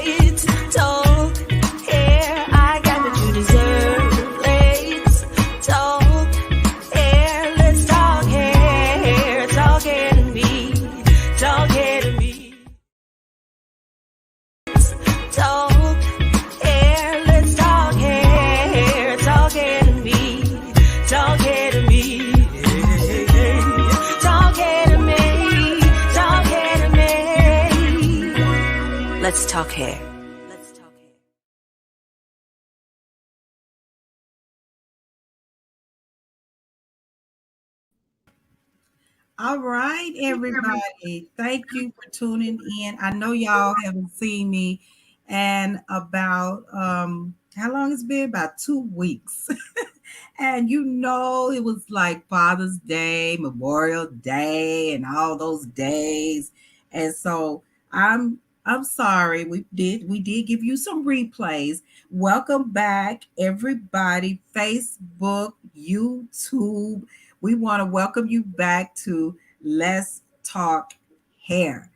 braids, talk hair. I got what you deserve. Blades, talk hair. Let's talk hair. Talk hair to me. Talk hair to me. Talk hair. Let's talk hair. Talk hair to me. Talk hair to me. Talk hair to me. Talk hair to me. Let's talk hair. Let's talk hair. All right, everybody. Thank you for tuning in. I know y'all haven't seen me and about how long it's been? About 2 weeks. And you know it was like Father's Day, Memorial Day, and all those days. And so I'm sorry. We did give you some replays. Welcome back, everybody. Facebook, YouTube. We want to welcome you back to Let's Talk Hair.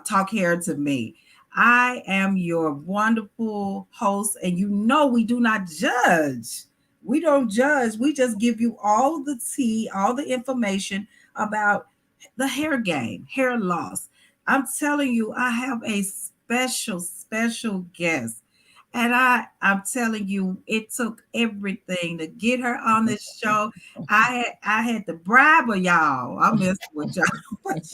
Talk Hair to me. I am your wonderful host, and you know we do not judge. We don't judge. We just give you all the tea, all the information about the hair game, hair loss. I'm telling you, I have a special guest. And I'm telling you, it took everything to get her on this show. I had to bribe her, y'all. I'm messing with y'all. But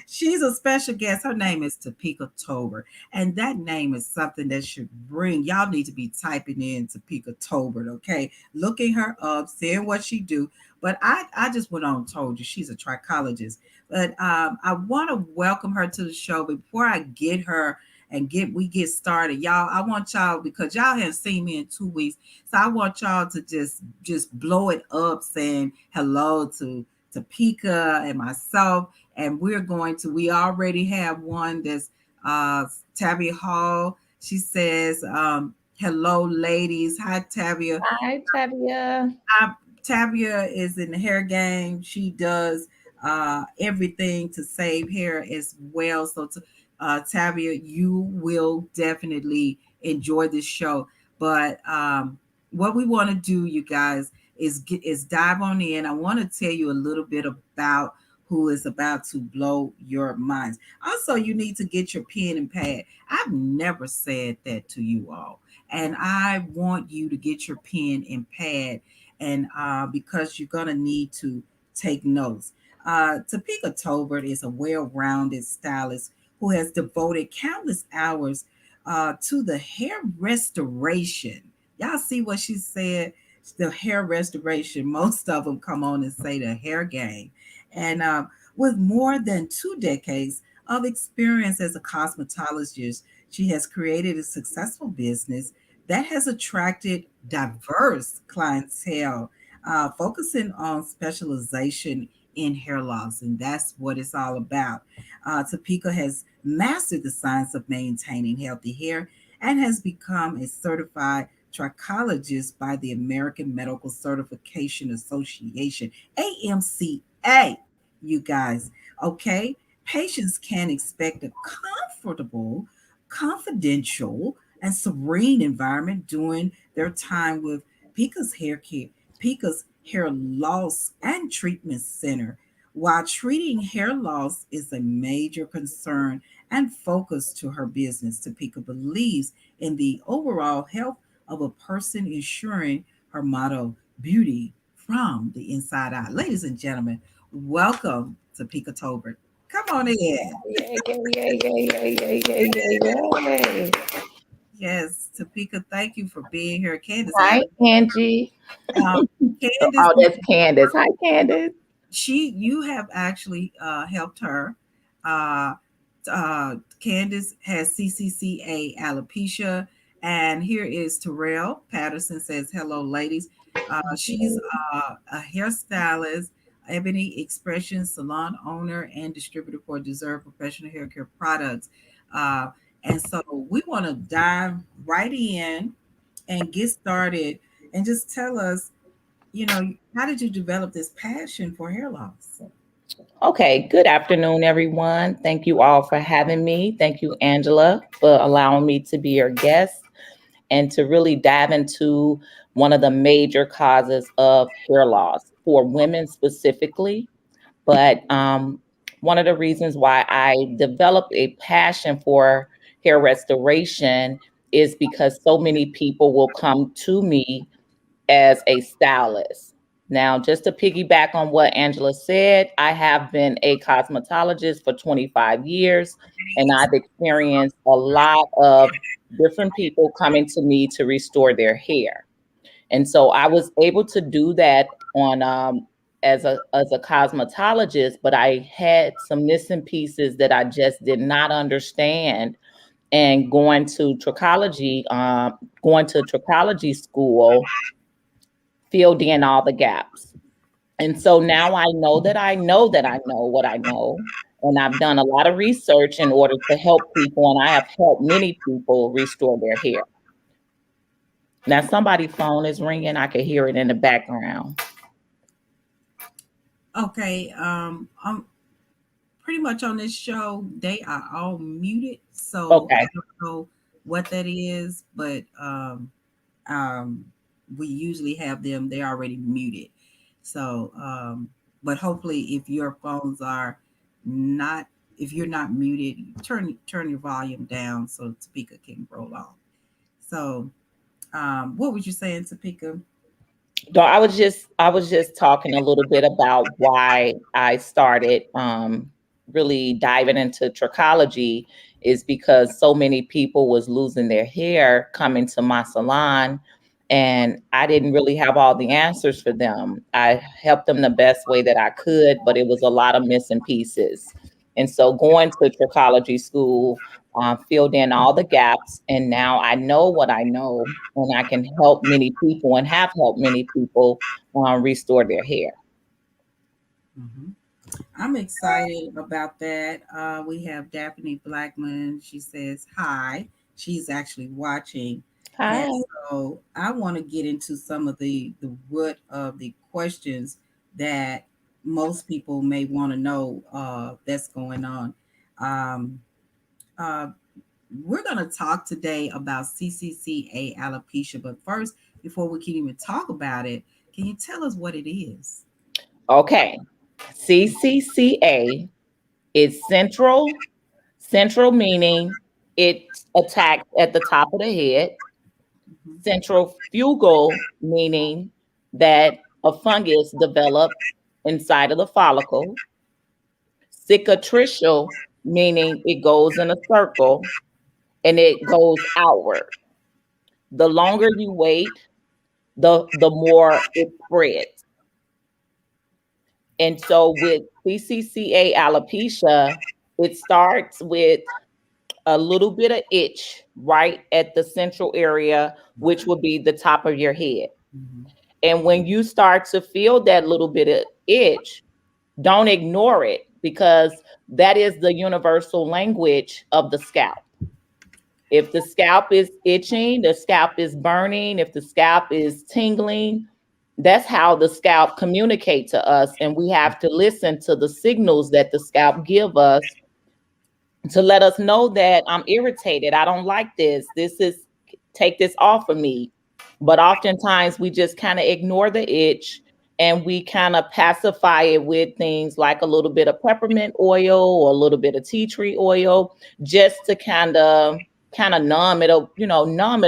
she's a special guest. Her name is Tapeka Tolbert. And that name is something that should bring y'all need to be typing in Tapeka Tolbert, okay? Looking her up, seeing what she do. But I just went on and told you she's a trichologist. But I want to welcome her to the show. Before I get her and get started, y'all, I want y'all, because y'all haven't seen me in 2 weeks, so I want y'all to just blow it up, saying hello to Pika and myself. And we already have one that's Tabby Hall. She says hello, ladies. Hi, Tabia. Hi, Tabia. Tabia is in the hair game. She does everything to save hair as well. So Tabia, you will definitely enjoy this show. But what we want to do, you guys, is dive on in. I want to tell you a little bit about who is about to blow your minds. Also, you need to get your pen and pad. I've never said that to you all, and I want you to get your pen and pad, and because you're gonna need to take notes. Tapeka Tolbert is a well-rounded stylist who has devoted countless hours to the hair restoration. Y'all see what she said? The hair restoration. Most of them come on and say the hair game. And with more than 2 decades of experience as a cosmetologist, she has created a successful business that has attracted diverse clientele, focusing on specialization in hair loss. And that's what it's all about. Topeka has mastered the science of maintaining healthy hair and has become a certified trichologist by the American Medical Certification Association, AMCA, you guys. Okay. Patients can expect a comfortable, confidential, and serene environment during their time with Pika's Hair Care, Pika's Hair Loss and Treatment Center. While treating hair loss is a major concern and focus to her business, Topeka believes in the overall health of a person, ensuring her motto, beauty from the inside out. Ladies and gentlemen, welcome to Pika Tolbert. Come on in. Yay. Yes, Topeka, thank you for being here. Candace, Hi, Angie. Candace, That's Candace. Hi, Candace. you have actually helped her. Uh, Candace has CCCA alopecia, and here is Terrell Patterson says, "Hello, ladies." She's a hairstylist, Ebony Expression salon owner, and distributor for Deserve Professional Hair Care products. Uh, and so we want to dive right in and get started, and just tell us, how did you develop this passion for hair loss? Okay, good afternoon, everyone. Thank you all for having me. Thank you, Angela, for allowing me to be your guest and to really dive into one of the major causes of hair loss for women specifically. But one of the reasons why I developed a passion for hair restoration is because so many people will come to me as a stylist. Now, just to piggyback on what Angela said, I have been a cosmetologist for 25 years, and I've experienced a lot of different people coming to me to restore their hair. And so I was able to do that on as a cosmetologist, but I had some missing pieces that I just did not understand. And going to trichology school filled in all the gaps. And so now I know that I know that I know what I know. And I've done a lot of research in order to help people, and I have helped many people restore their hair. Now, somebody's phone is ringing. I can hear it in the background. Okay, pretty much on this show, they are all muted, so I Okay. don't know what that is, but um, we usually have them, they're already muted. So, but hopefully, if your phones are not, if you're not muted, turn your volume down so the speaker can roll off. So, what was you saying, Topeka? So I was just talking a little bit about why I started really diving into trichology is because so many people was losing their hair coming to my salon, and I didn't really have all the answers for them. I helped them the best way that I could, but it was a lot of missing pieces. And so going to trichology school filled in all the gaps, and now I know what I know, and I can help many people and have helped many people restore their hair. Mhm. I'm excited about that. We have Daphne Blackman. She says hi. She's actually watching. And Hi. so I want to get into some of the root of the questions that most people may want to know that's going on. Um, uh, we're going to talk today about CCCA alopecia. But first, before we can even talk about it, can you tell us what it is? Okay. CCCA is central meaning it attacks at the top of the head. Mhm. Centrifugal meaning that a fungus develops inside of the follicle. Cicatricial meaning it goes in a circle and it goes outward. The longer you wait, the more it spreads. And so with CCCA alopecia, it starts with a little bit of itch right at the central area, which would be the top of your head. Mhm. And when you start to feel that little bit of itch, don't ignore it because that is the universal language of the scalp. If the scalp is itching, the scalp is burning, if the scalp is tingling, that's how the scalp communicate to us, and we have to listen to the signals that the scalp give us to let us know that I'm irritated. I don't like this. Take this off of me. But oftentimes we just kind of ignore the itch and we kind of pacify it with things like a little bit of peppermint oil or a little bit of tea tree oil just to kind of numb it a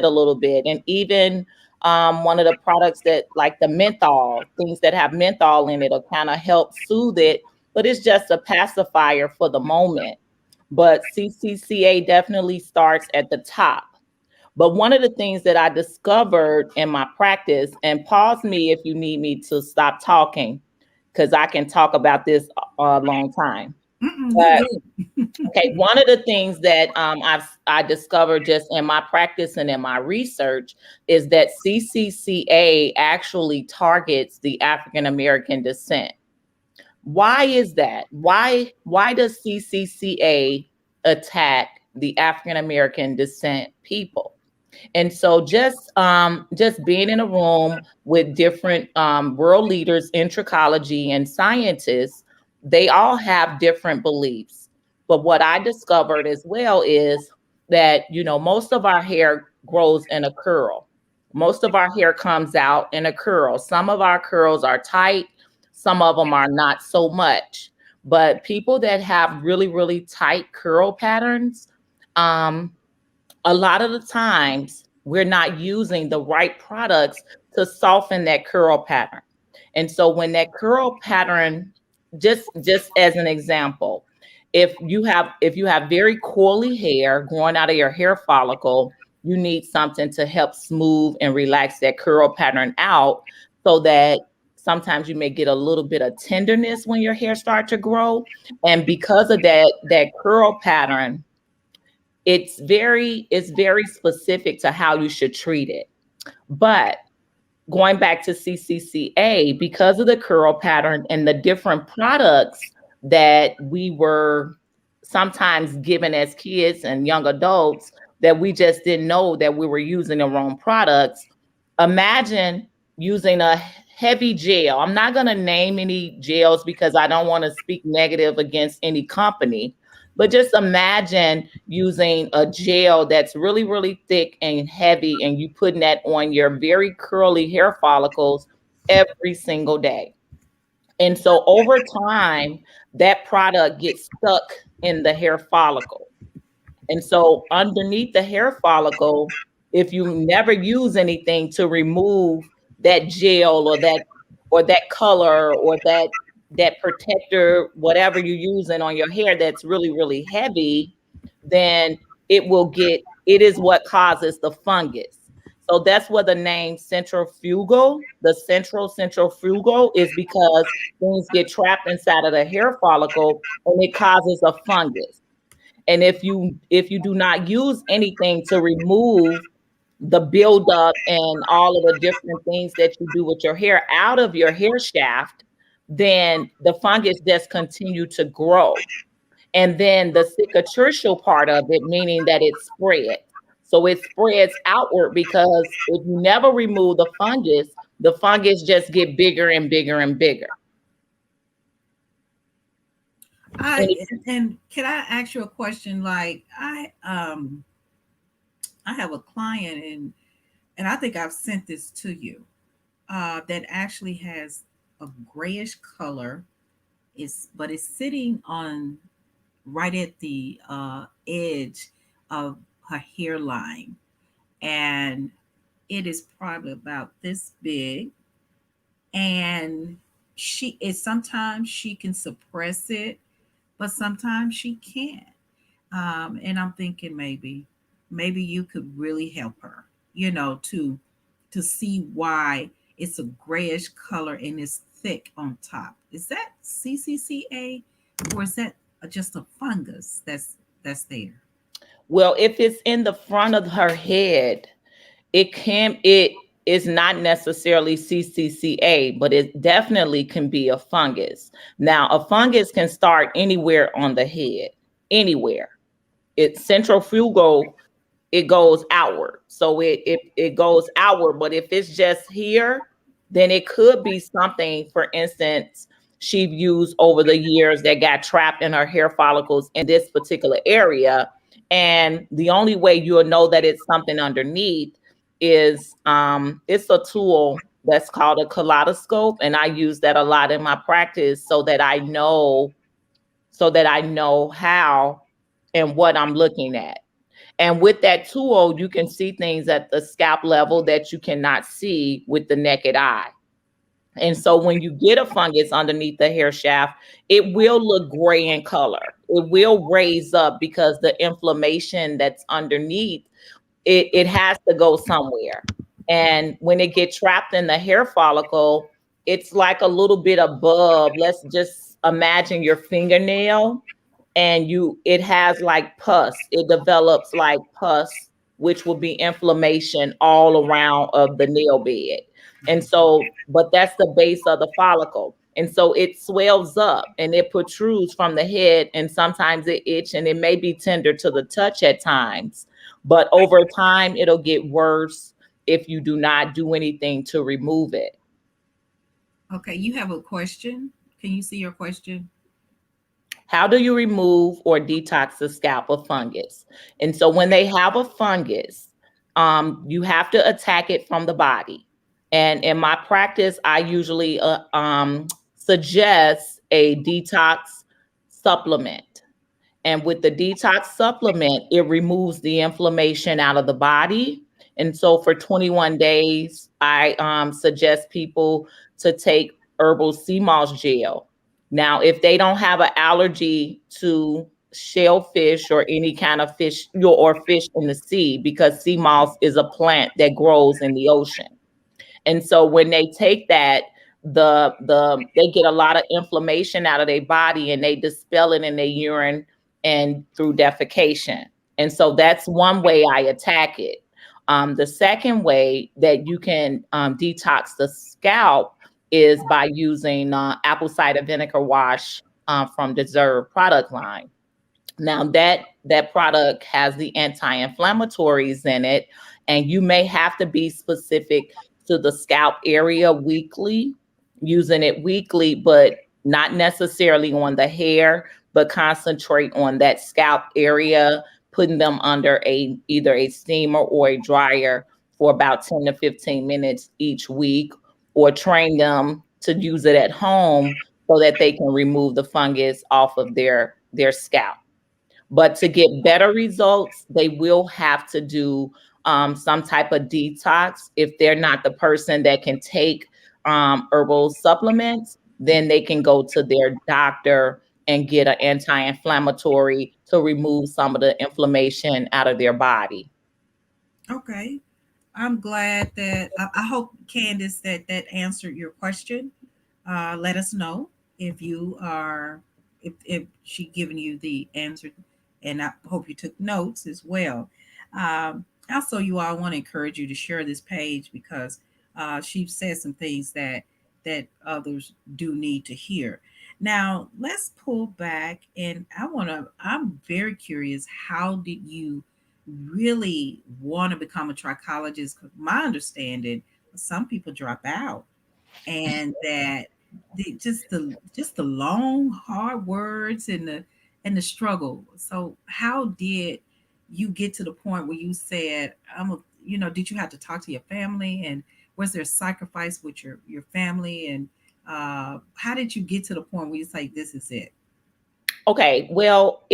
little bit. And even one of the products that like the menthol, things that have menthol in it will kind of help soothe it, but it's just a pacifier for the moment. But CCCA definitely starts at the top. But one of the things that I discovered in my practice, and pause me if you need me to stop talking, because I can talk about this a long time. Mm-mm, you're But good. okay, one of the things that I discovered just in my practice and in my research is that CCCA actually targets the African American descent. Why is that? Why does CCCA attack the African American descent people? And so just being in a room with different world leaders in trichology and scientists, they all have different beliefs. But what I discovered as well is that, most of our hair grows in a curl. Most of our hair comes out in a curl. Some of our curls are tight, some of them are not so much. But people that have really, really tight curl patterns, um, a lot of the times we're not using the right products to soften that curl pattern. And so when that curl pattern, just as an example, if you have very coily hair growing out of your hair follicle, you need something to help smooth and relax that curl pattern out, so that sometimes you may get a little bit of tenderness when your hair starts to grow. And because of that curl pattern, it's very specific to how you should treat it. But going back to CCCA, because of the curl pattern and the different products that we were sometimes given as kids and young adults, that we just didn't know that we were using the wrong products. Imagine using a heavy gel. I'm not going to name any gels because I don't want to speak negative against any company, but just imagine using a gel that's really, really thick and heavy, and you putting that on your very curly hair follicles every single day. And so over time, that product gets stuck in the hair follicle. And so underneath the hair follicle, if you never use anything to remove that gel or that color or that protector, whatever you're using on your hair that's really, really heavy, then it is what causes the fungus. So that's where the name centrifugal, the centrifugal is because things get trapped inside of the hair follicle and it causes a fungus. And if you do not use anything to remove the buildup and all of the different things that you do with your hair out of your hair shaft, then the fungus just continue to grow. And then the cicatricial part of it, meaning that it spreads. So it spreads outward because if you never remove the fungus just get bigger and bigger and bigger. And can I ask you a question? Like I have a client, and I think I've sent this to you, that actually has a grayish color. But it's sitting on right at the edge of her hairline, and it is probably about this big. And she is sometimes she can suppress it, but sometimes she can't. And I'm thinking maybe you could really help her, to see why it's a grayish color and it's thick on top. Is that CCCA, or is that just a fungus that's there? Well, if it's in the front of her head, it is not necessarily CCCA, but it definitely can be a fungus. Now, a fungus can start anywhere on the head, anywhere. It's centrifugal, it goes outward. So it goes outward. But if it's just here, then it could be something, for instance, she used over the years that got trapped in her hair follicles in this particular area. And the only way you'll know that it's something underneath is it's a tool that's called a kaleidoscope. And I use that a lot in my practice so that I know how and what I'm looking at. And with that tool, you can see things at the scalp level that you cannot see with the naked eye. And so when you get a fungus underneath the hair shaft, it will look gray in color. It will raise up because the inflammation that's underneath, it has to go somewhere. And when it gets trapped in the hair follicle, it's like a little bit of bulb. Let's just imagine your fingernail, and it has like pus. It develops like pus, which will be inflammation all around of the nail bed. And so, but that's the base of the follicle. And so it swells up and it protrudes from the head, and sometimes it itch and it may be tender to the touch at times. But over time, it'll get worse if you do not do anything to remove it. Okay, you have a question. Can you see your question? How do you remove or detox the scalp of fungus? And so when they have a fungus, you have to attack it from the body. And in my practice, I usually suggest a detox supplement. And with the detox supplement, it removes the inflammation out of the body. And so for 21 days, I suggest people to take herbal sea moss gel. Now, if they don't have an allergy to shellfish or any kind of fish or fish in the sea, because sea moss is a plant that grows in the ocean. And so when they take that, they get a lot of inflammation out of their body and they dispel it in their urine and through defecation. And so that's one way I attack it. The second way that you can detox the scalp is by using apple cider vinegar wash from Deserve product line. Now that product has the anti-inflammatories in it, and you may have to be specific to the scalp area weekly, using it weekly, but not necessarily on the hair, but concentrate on that scalp area, putting them under either a steamer or a dryer for about 10 to 15 minutes each week, or train them to use it at home so that they can remove the fungus off of their scalp. But to get better results, they will have to do some type of detox. If they're not the person that can take herbal supplements, then they can go to their doctor and get an anti-inflammatory to remove some of the inflammation out of their body. Okay. I'm glad that I hope, Candace, that answered your question. Let us know if you are if she given you the answer, and I hope you took notes as well. Also, you all, I want to encourage you to share this page because she said some things that others do need to hear. Now, let's pull back, and I'm very curious. How did you really want to become a trichologist? 'Cause my understanding, some people drop out, and that just the long hard words and the struggle. So how did you get to the point where you said, did you have to talk to your family, and was there sacrifice with your family, and how did you get to the point where you say this is it? Okay, well,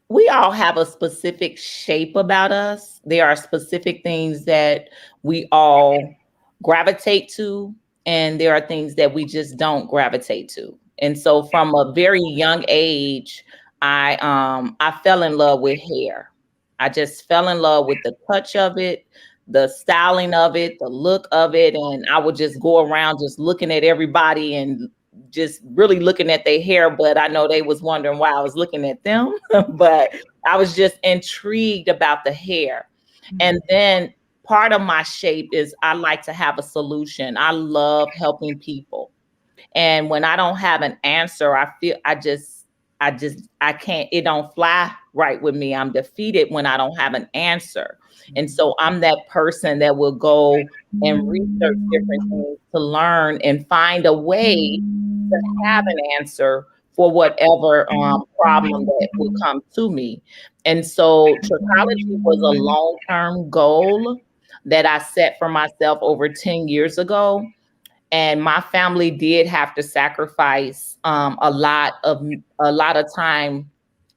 we all have a specific shape about us. There are specific things that we all gravitate to, and there are things that we just don't gravitate to. And so from a very young age, I fell in love with hair. I just fell in love with the touch of it, the styling of it, the look of it, and I would just go around just looking at everybody and just really looking at their hair, but I know they was wondering why I was looking at them. But I was just intrigued about the hair. And then part of my shape is I like to have a solution. I love helping people. And when I don't have an answer, I can't, it don't fly right with me. I'm defeated when I don't have an answer. And so I'm that person that will go and research different things to learn and find a way to have an answer for whatever problem that will come to me. And so trichology was a long-term goal that I set for myself over 10 years ago. And my family did have to sacrifice a lot of time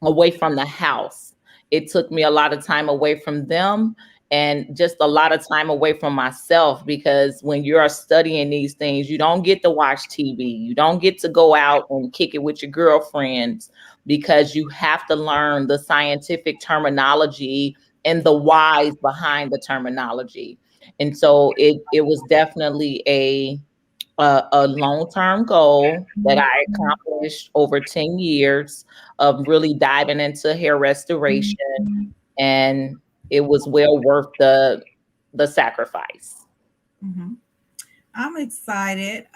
away from the house. It took me a lot of time away from them and just a lot of time away from myself, because when you're studying these things, you don't get to watch TV. You don't get to go out and kick it with your girlfriends, because you have to learn the scientific terminology and the whys behind the terminology. And so it was definitely a long-term goal that I accomplished over 10 years of really diving into hair restoration, and it was well worth the sacrifice. Mhm. I'm excited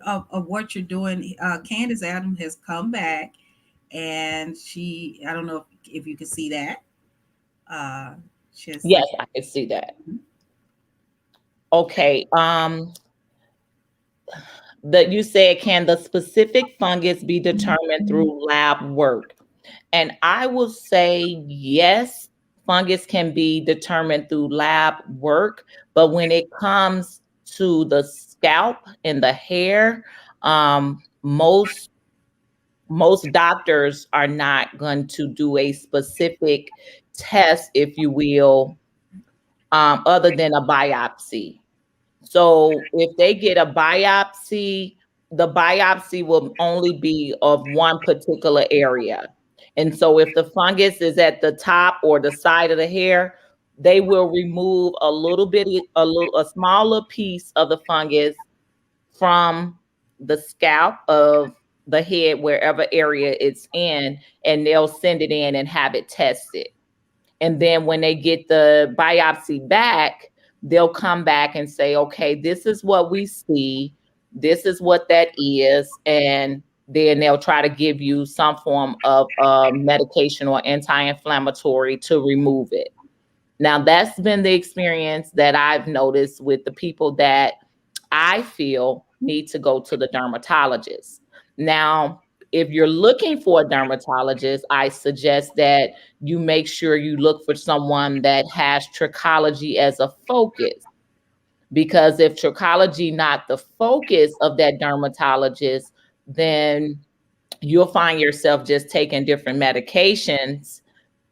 of what you're doing. Candace Adams has come back, and I don't know if you can see that. She has Yes, I can see that. Mhm. Okay. That you said, can the specific fungus be determined through lab work? And I will say yes, fungus can be determined through lab work, but when it comes to the scalp and the hair, most doctors are not going to do a specific test, if you will, other than a biopsy. So if they get a biopsy, the biopsy will only be of one particular area. And so if the fungus is at the top or the side of the hair, they will remove a little bit, a smaller piece of the fungus from the scalp of the head, wherever area it's in, and they'll send it in and have it tested. And then when they get the biopsy back, they'll come back and say, okay, this is what we see. This is what that is. And then they'll try to give you some form of medication or anti-inflammatory to remove it. Now, that's been the experience that I've noticed with the people that I feel need to go to the dermatologist. Now, if you're looking for a dermatologist, I suggest that you make sure you look for someone that has trichology as a focus. Because if trichology not the focus of that dermatologist, then you'll find yourself just taking different medications.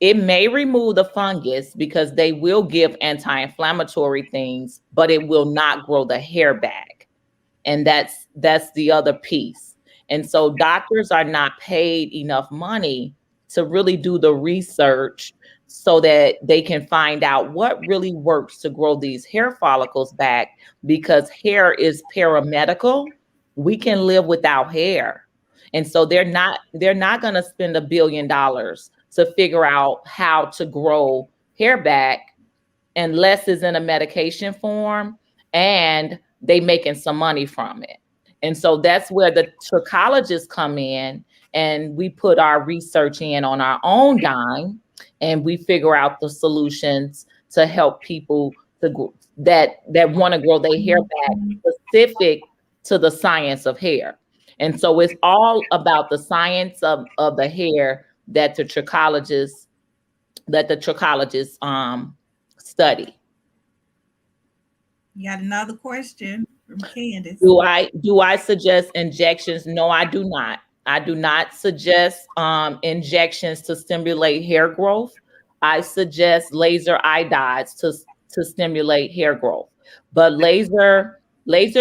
It may remove the fungus because they will give anti-inflammatory things, but it will not grow the hair back. And that's the other piece. And so doctors are not paid enough money to really do the research so that they can find out what really works to grow these hair follicles back, because hair is paramedical. We can live without hair. And so they're not going to spend $1 billion to figure out how to grow hair back unless it's in a medication form and they making some money from it. And so that's where the trichologists come in, and we put our research in on our own dime, and we figure out the solutions to help people that want to grow their hair back specific to the science of hair. And so it's all about the science of the hair that the trichologists study. You got another question from Candace. Do I suggest injections? No, I do not. I do not suggest injections to stimulate hair growth. I suggest laser eye dyes to stimulate hair growth. But laser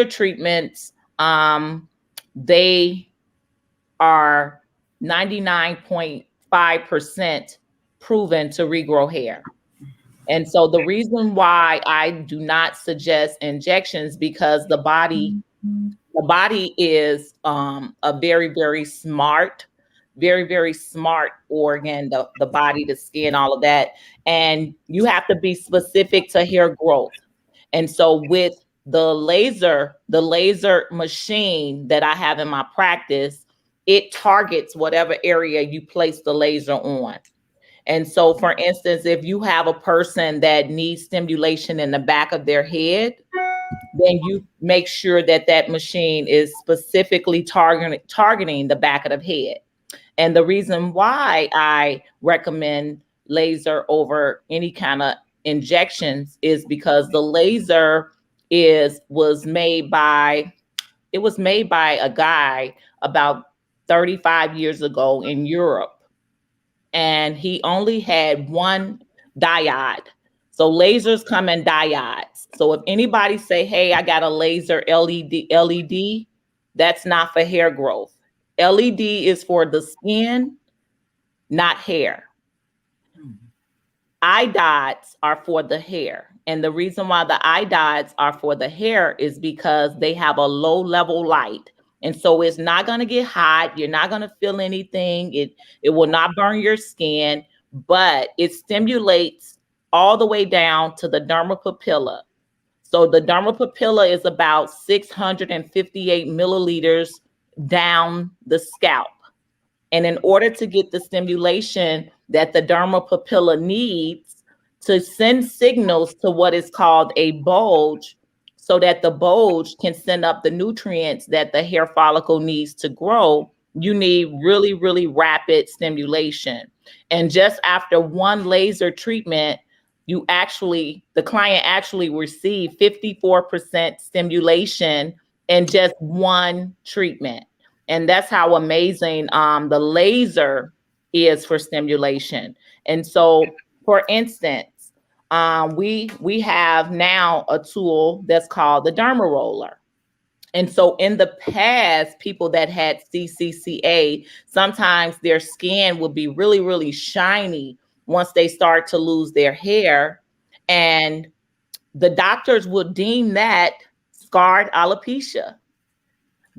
treatments, they are 99.5% proven to regrow hair. And so the reason why I do not suggest injections, because the body is a very, very smart, organ, the body, the skin, all of that. And you have to be specific to hair growth. And so with the laser machine that I have in my practice, it targets whatever area you place the laser on. And so, for instance, if you have a person that needs stimulation in the back of their head, then you make sure that machine is specifically targeting the back of the head. And the reason why I recommend laser over any kind of injections is because the laser was made by a guy about 35 years ago in Europe. And he only had one diode. So lasers come in diodes. So if anybody say, hey, I got a laser LED, that's not for hair growth. LED is for the skin, not hair. Eye dots are for the hair. And the reason why the eye dots are for the hair is because they have a low level light. And so it's not going to get hot. You're not going to feel anything. It will not burn your skin, but it stimulates all the way down to the dermal papilla. So the dermal papilla is about 658 milliliters down the scalp. And in order to get the stimulation that the dermal papilla needs to send signals to what is called a bulge, so that the bulge can send up the nutrients that the hair follicle needs to grow, you need really, really rapid stimulation. And just after one laser treatment, the client actually received 54% stimulation in just one treatment. And that's how amazing the laser is for stimulation. And so, for instance, we have now a tool that's called the derma roller. And so in the past, people that had CCCA, sometimes their skin would be really, really shiny once they start to lose their hair. And the doctors would deem that scarred alopecia,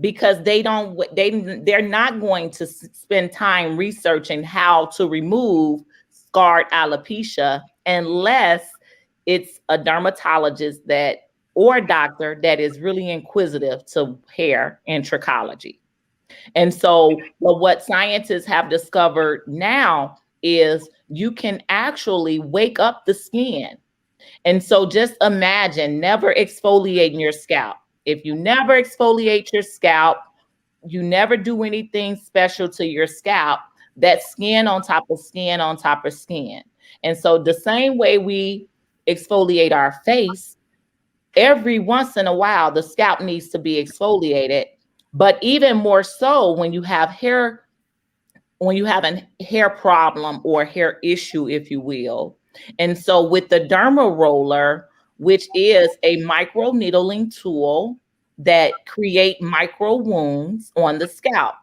because they're not going to spend time researching how to remove scarred alopecia unless it's a dermatologist that or a doctor that is really inquisitive to hair and trichology. And so, well, what scientists have discovered now is you can actually wake up the skin. And so just imagine never exfoliating your scalp. If you never exfoliate your scalp, you never do anything special to your scalp, that skin on top of skin on top of skin. And so the same way we exfoliate our face, every once in a while, the scalp needs to be exfoliated. But even more so when you have a hair problem or hair issue, if you will. And so with the derma roller, which is a micro needling tool that create micro wounds on the scalp.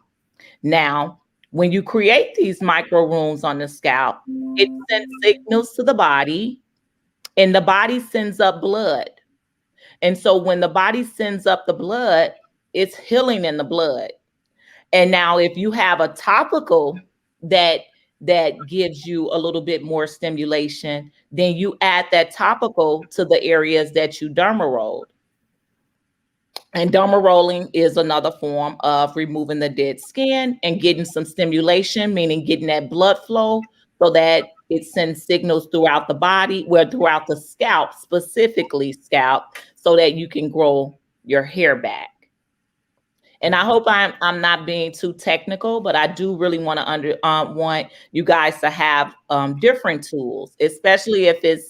Now, when you create these micro wounds on the scalp, it sends signals to the body, and the body sends up blood. And so when the body sends up the blood, it's healing in the blood. And now if you have a topical that gives you a little bit more stimulation, then you add that topical to the areas that you derma rolled. And derma rolling is another form of removing the dead skin and getting some stimulation, meaning getting that blood flow so that it sends signals throughout the body, throughout the scalp, specifically scalp, so that you can grow your hair back. And I hope I'm not being too technical, but I do really want you guys to have different tools, especially if it's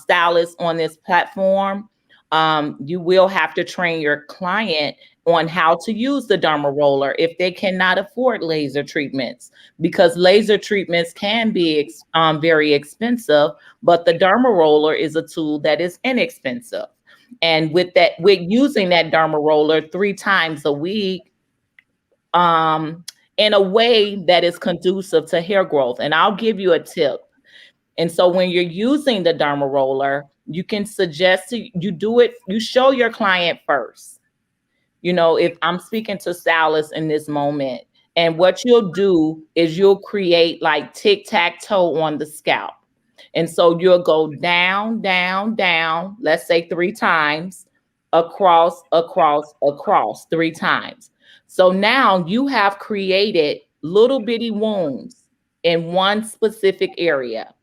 stylists on this platform. You will have to train your client on how to use the derma roller if they cannot afford laser treatments, because laser treatments can be very expensive, but the derma roller is a tool that is inexpensive. And with using that derma roller 3 times a week, in a way that is conducive to hair growth. And I'll give you a tip. And so when you're using the derma roller, you can suggest you show your client first. You know, if I'm speaking to stylists in this moment, and what you'll do is you'll create like tic-tac-toe on the scalp. And so you'll go down, down, down, let's say 3 times, across, across, across 3 times. So now you have created little bitty wounds in one specific area.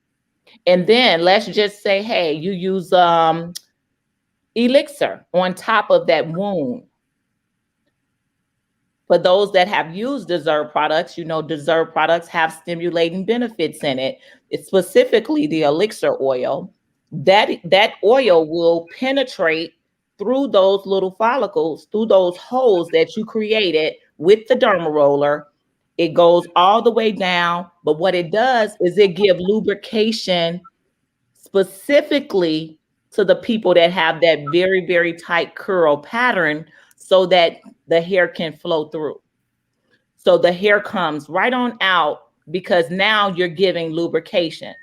And then let's just say, hey, you use elixir on top of that wound. For those that have used Deserve products, you know Deserve products have stimulating benefits in it. It's specifically the elixir oil. That oil will penetrate through those little follicles, through those holes that you created with the derma roller. It goes all the way down, but what it does is it gives lubrication specifically to the people that have that very, very tight curl pattern, so that the hair can flow through. So the hair comes right on out, because now you're giving lubrication.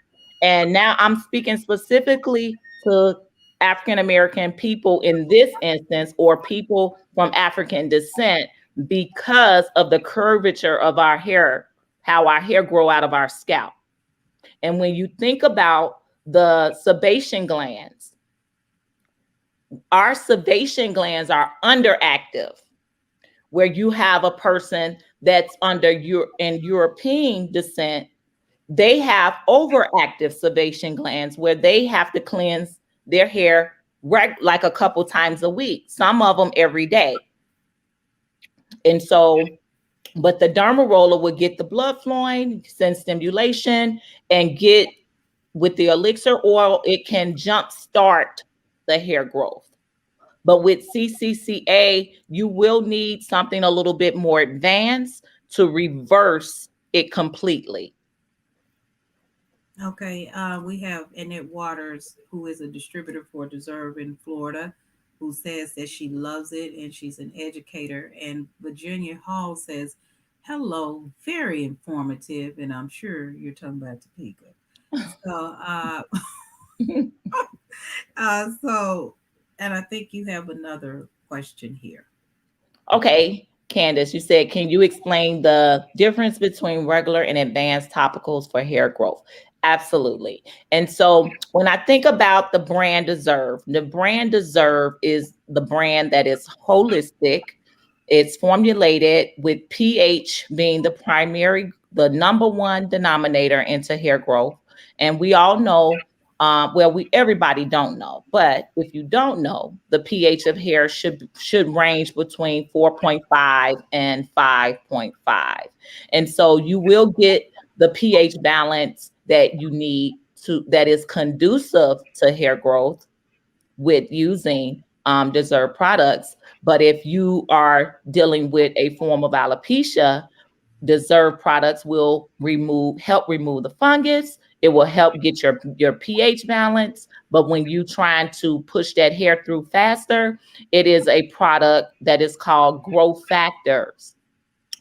And now I'm speaking specifically to African-American people in this instance, or people from African descent, because of the curvature of our hair, how our hair grow out of our scalp. And when you think about the sebation glands, our sebation glands are underactive, where you have a person that's in European descent, they have overactive sebation glands, where they have to cleanse their hair like a couple times a week, some of them every day. And so, but the derma roller would get the blood flowing, send stimulation, and get with the elixir oil, it can jumpstart the hair growth. But with CCCA, you will need something a little bit more advanced to reverse it completely. Okay, we have Annette Waters, who is a distributor for Deserve in Florida, who says that she loves it and she's an educator. And Virginia Hall says, hello, very informative. And I'm sure you're talking about Topeka. So, so, and I think you have another question here. Okay, Candace, you said, can you explain the difference between regular and advanced topicals for hair growth? Absolutely. And so when I think about the brand Deserve is the brand that is holistic. It's formulated with pH being the number one denominator into hair growth. And we all know, everybody don't know, but if you don't know, the pH of hair should range between 4.5 and 5.5. And so you will get the pH balance that you need that is conducive to hair growth with using Deserve products. But if you are dealing with a form of alopecia, Deserve products will help remove the fungus. It will help get your pH balance. But when you trying to push that hair through faster, it is a product that is called growth factors.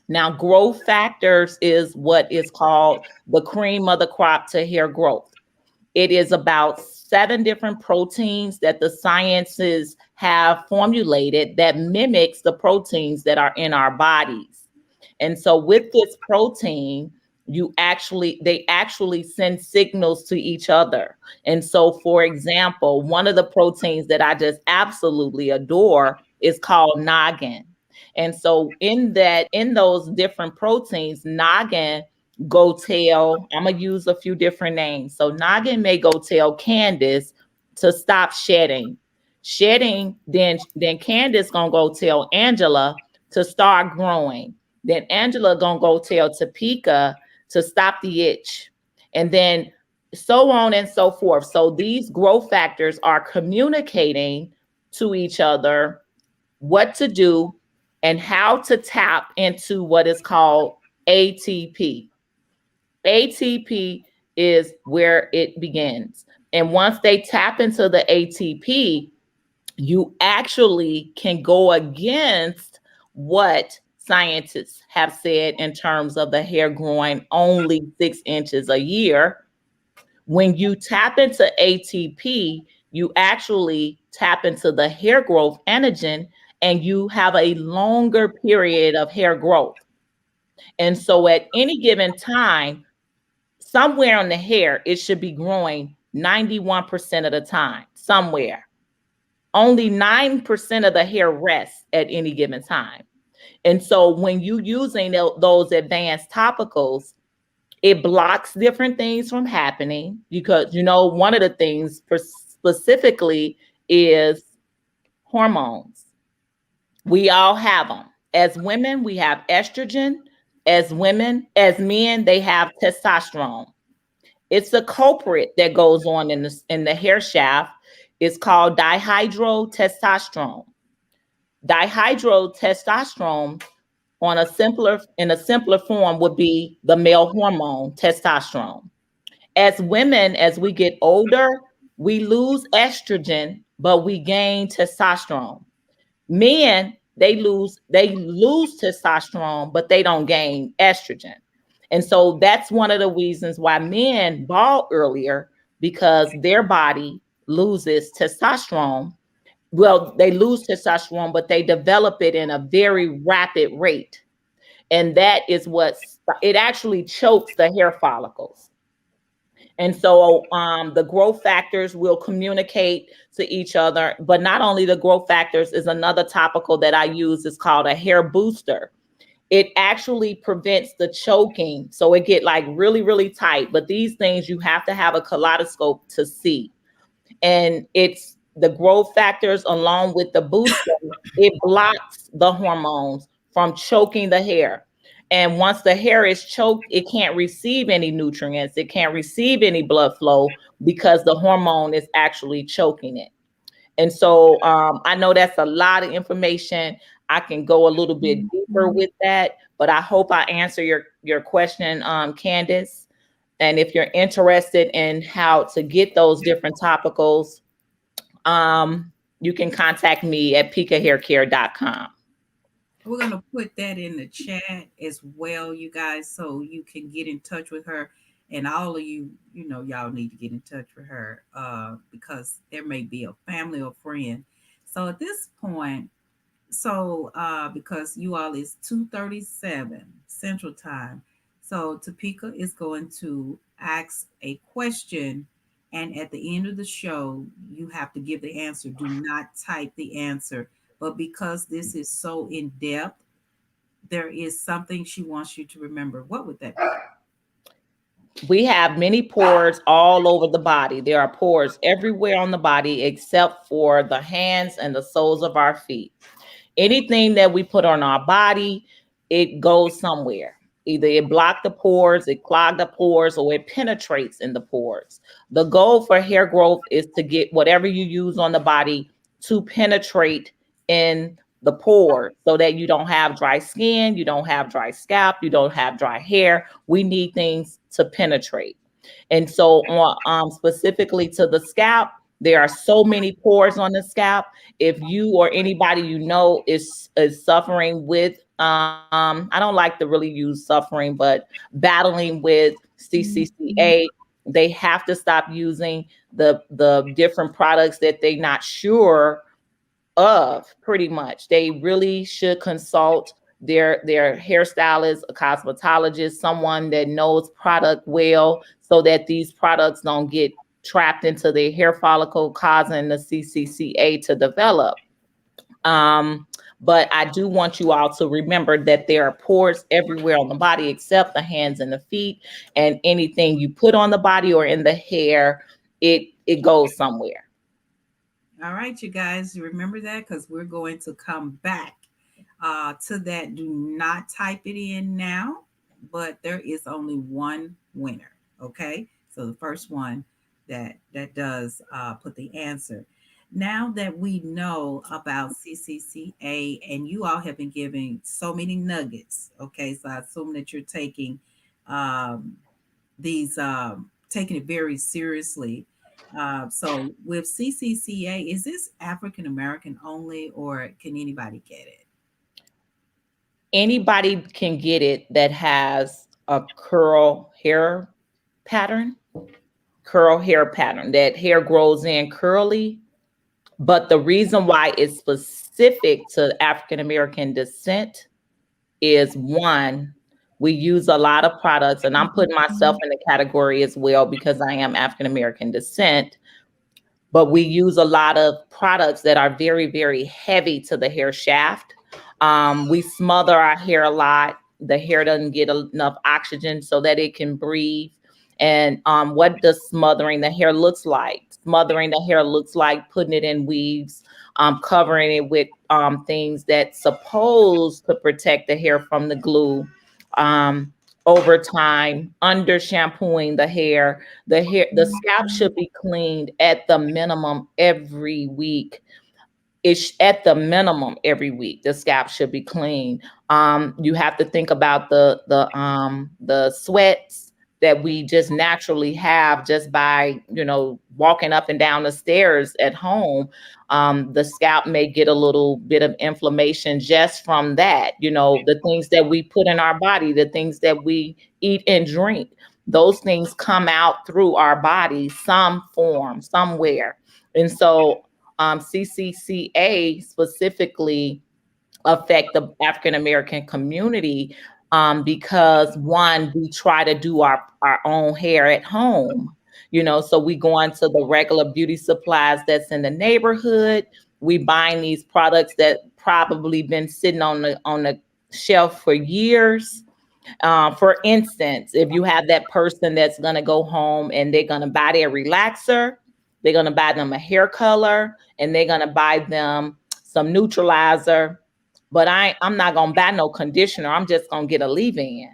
Now, growth factors is what is called the cream of the crop to hair growth. It is about 7 different proteins that the sciences have formulated that mimics the proteins that are in our bodies. And so with this protein, they actually send signals to each other. And so, for example, one of the proteins that I just absolutely adore is called noggin. And so in those different proteins, noggin go tell, I'm gonna use a few different names. So noggin may go tell Candace to stop shedding. Then Candace gonna go tell Angela to start growing. Then Angela gonna go tell Tapeka to stop the itch. And then so on and so forth. So these growth factors are communicating to each other what to do and how to tap into what is called ATP. ATP is where it begins. And once they tap into the ATP, you actually can go against what scientists have said in terms of the hair growing only 6 inches a year. When you tap into ATP, you actually tap into the hair growth antigen and you have a longer period of hair growth. And so at any given time, somewhere on the hair, it should be growing 91% of the time, somewhere. Only 9% of the hair rests at any given time. And so when you using those advanced topicals, it blocks different things from happening because, one of the things specifically is hormones. We all have them. As women, we have estrogen. As men, they have testosterone. It's a culprit that goes on in the hair shaft. It's called dihydrotestosterone. Dihydrotestosterone in a simpler form would be the male hormone testosterone. As women, as we get older, we lose estrogen, but we gain testosterone. Men, they lose testosterone, but they don't gain estrogen. And so that's one of the reasons why men bald earlier, because their body loses testosterone. Well, they lose testosterone, but they develop it in a very rapid rate. And that is it actually chokes the hair follicles. And so the growth factors will communicate to each other. But not only the growth factors is another topical that I use. It's called a hair booster. It actually prevents the choking. So it get like really, really tight. But these things you have to have a kaleidoscope to see. And the growth factors along with the booster, it blocks the hormones from choking the hair. And once the hair is choked, it can't receive any nutrients, it can't receive any blood flow because the hormone is actually choking it. And so I know that's a lot of information. I can go a little bit deeper with that, but I hope I answer your question, Candace. And if you're interested in how to get those different topicals, you can contact me at pikahaircare.com. We're gonna put that in the chat as well, you guys, so you can get in touch with her. And all of you, y'all need to get in touch with her because there may be a family or friend. So at this point, because you all is 2:37 Central Time, so Topeka is going to ask a question, and at the end of the show, you have to give the answer. Do not type the answer, but because this is so in depth, there is something she wants you to remember. What would that be? We have many pores all over the body. There are pores everywhere on the body except for the hands and the soles of our feet. Anything that we put on our body, it goes somewhere. Either it blocked the pores, it clogged the pores, or it penetrates in the pores. The goal for hair growth is to get whatever you use on the body to penetrate in the pores so that you don't have dry skin, you don't have dry scalp, you don't have dry hair. We need things to penetrate. And so specifically to the scalp, there are so many pores on the scalp. If you or anybody you know is suffering with, I don't like to really use suffering, but battling with CCCA, they have to stop using the different products that they're not sure of. Pretty much, they really should consult their hairstylist, a cosmetologist, someone that knows product well, so that these products don't get trapped into their hair follicle, causing the CCCA to develop. But I do want you all to remember that there are pores everywhere on the body except the hands and the feet, and anything you put on the body or in the hair, it goes somewhere. All right, you guys, remember that because we're going to come back to that. Do not type it in now, but there is only one winner. Okay, so the first one that does put the answer. Now that we know about CCCA, and you all have been giving so many nuggets, okay, so I assume that you're taking these taking it very seriously. So with CCCA, is this African American only, or can anybody get it? Anybody can get it that has a pattern, curl hair pattern, that hair grows in curly. But the reason why it's specific to African American descent is, one, we use a lot of products, and I'm putting myself in the category as well because I am African American descent. But we use a lot of products that are very, very heavy to the hair shaft. We smother our hair a lot. The hair doesn't get enough oxygen so that it can breathe. And what does smothering the hair looks like? Smothering the hair looks like putting it in weaves, covering it with things that's supposed to protect the hair from the glue. Over time, under shampooing the hair, the scalp should be cleaned at the minimum every week. It's at the minimum every week. The scalp should be clean. You have to think about the sweats that we just naturally have just by walking up and down the stairs at home. The scalp may get a little bit of inflammation just from that. The things that we put in our body, the things that we eat and drink, those things come out through our body, some form, somewhere. And so CCCA specifically affect the African American community because, one, we try to do our own hair at home. So we go into the regular beauty supplies that's in the neighborhood. We buying these products that probably been sitting on the shelf for years. For instance, if you have that person that's going to go home and they're going to buy their relaxer, they're going to buy them a hair color, and they're going to buy them some neutralizer. But I'm not going to buy no conditioner. I'm just going to get a leave-in.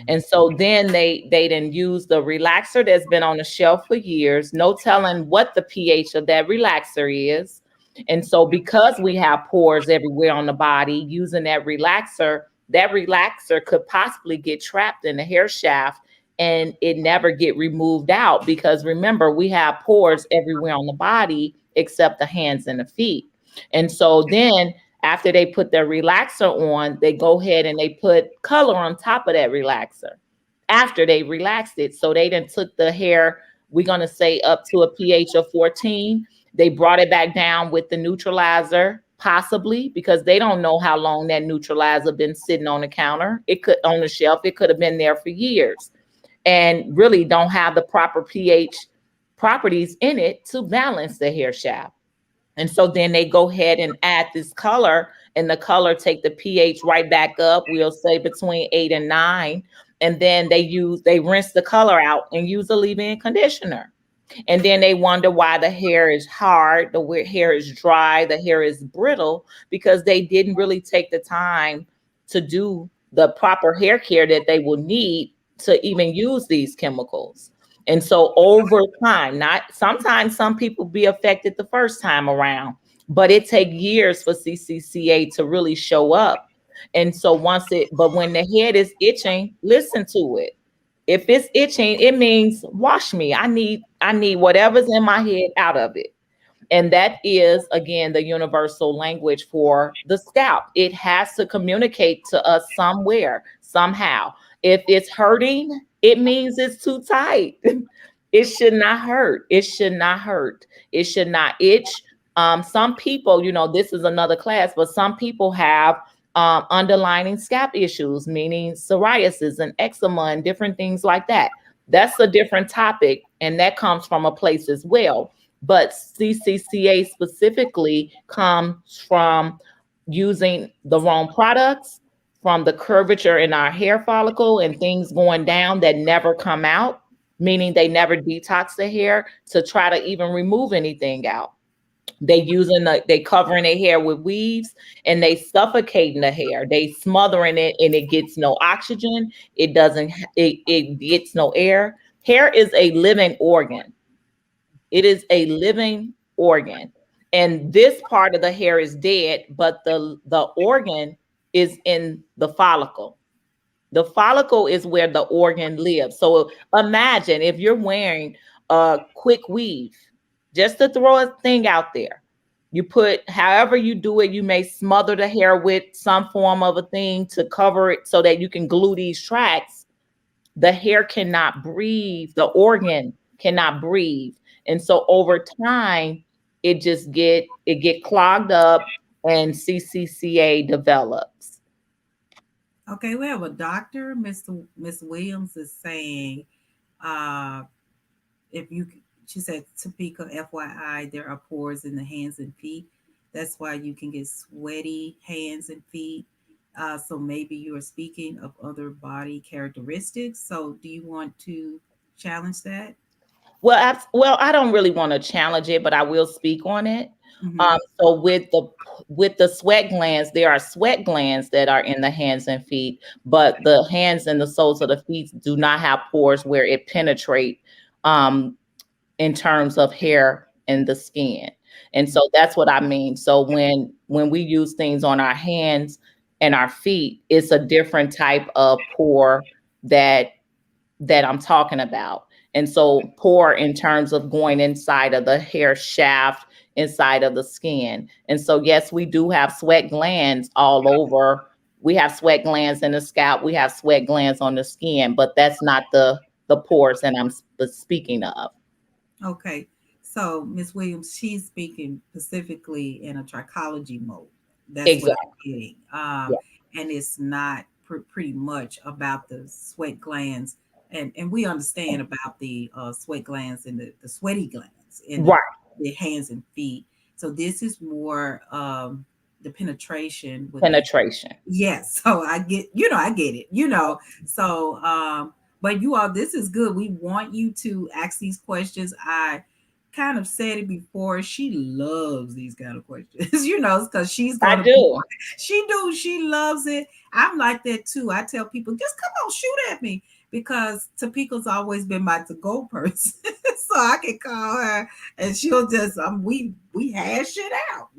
And so then they didn't use the relaxer that's been on the shelf for years, no telling what the pH of that relaxer is. And so because we have pores everywhere on the body, using that relaxer could possibly get trapped in the hair shaft and it never get removed out, because remember, we have pores everywhere on the body except the hands and the feet. And so then after they put their relaxer on, they go ahead and they put color on top of that relaxer after they relaxed it. So they then took the hair, we're going to say up to a pH of 14. They brought it back down with the neutralizer, possibly, because they don't know how long that neutralizer been sitting on the counter. It could on the shelf. It could have been there for years, and really don't have the proper pH properties in it to balance the hair shaft. And so then they go ahead and add this color, and the color take the pH right back up. We'll say between 8 and 9. And then they rinse the color out and use a leave-in conditioner. And then they wonder why the hair is hard, the hair is dry, the hair is brittle, because they didn't really take the time to do the proper hair care that they will need to even use these chemicals. And so over time, sometimes some people be affected the first time around, but it takes years for CCCA to really show up. And so but when the head is itching, listen to it. If it's itching, it means wash me. I need whatever's in my head out of it. And that is, again, the universal language for the scalp. It has to communicate to us somewhere, somehow. If it's hurting, it means it's too tight. It should not hurt. It should not hurt. It should not itch. Some people, this is another class, but some people have underlying scalp issues, meaning psoriasis and eczema and different things like that. That's a different topic, and that comes from a place as well. But CCCA specifically comes from using the wrong products, from the curvature in our hair follicle and things going down that never come out, meaning they never detox the hair to try to even remove anything out. They covering their hair with weaves, and they suffocating the hair. They smothering it, and it gets no oxygen. It gets no air. Hair is a living organ. It is a living organ. And this part of the hair is dead, but the organ is in the follicle. The follicle is where the organ lives. So imagine if you're wearing a quick weave, just to throw a thing out there. You put, however you do it, you may smother the hair with some form of a thing to cover it so that you can glue these tracks. The hair cannot breathe. The organ cannot breathe. And so over time, it get clogged up and CCCA develops. Okay, we have a doctor, Miss Williams is saying, she said, Tapeka, FYI, there are pores in the hands and feet. That's why you can get sweaty hands and feet. So maybe you are speaking of other body characteristics. So do you want to challenge that? Well, I don't really want to challenge it, but I will speak on it. Mm-hmm. So with the sweat glands, there are sweat glands that are in the hands and feet, but the hands and the soles of the feet do not have pores where it penetrate in terms of hair and the skin. And so that's what I mean. So when we use things on our hands and our feet, it's a different type of pore that I'm talking about. And so pore in terms of going inside of the hair shaft, inside of the skin. And so, yes, we do have sweat glands all over. We have sweat glands in the scalp. We have sweat glands on the skin, but that's not the pores that I'm speaking of. Okay. So Ms. Williams, she's speaking specifically in a trichology mode. That's exactly what I'm getting. Yeah. And it's not pretty much about the sweat glands. And we understand about the sweat glands and the sweaty glands in the hands and feet. So this is more the penetration. Yes. So I get it, So, but you all, this is good. We want you to ask these questions. I kind of said it before. She loves these kind of questions, because she's I gonna be. do. She loves it. I'm like that too. I tell people, just come on, shoot at me, because Topeka's always been my to-go person, so I can call her and she'll just we hash it out.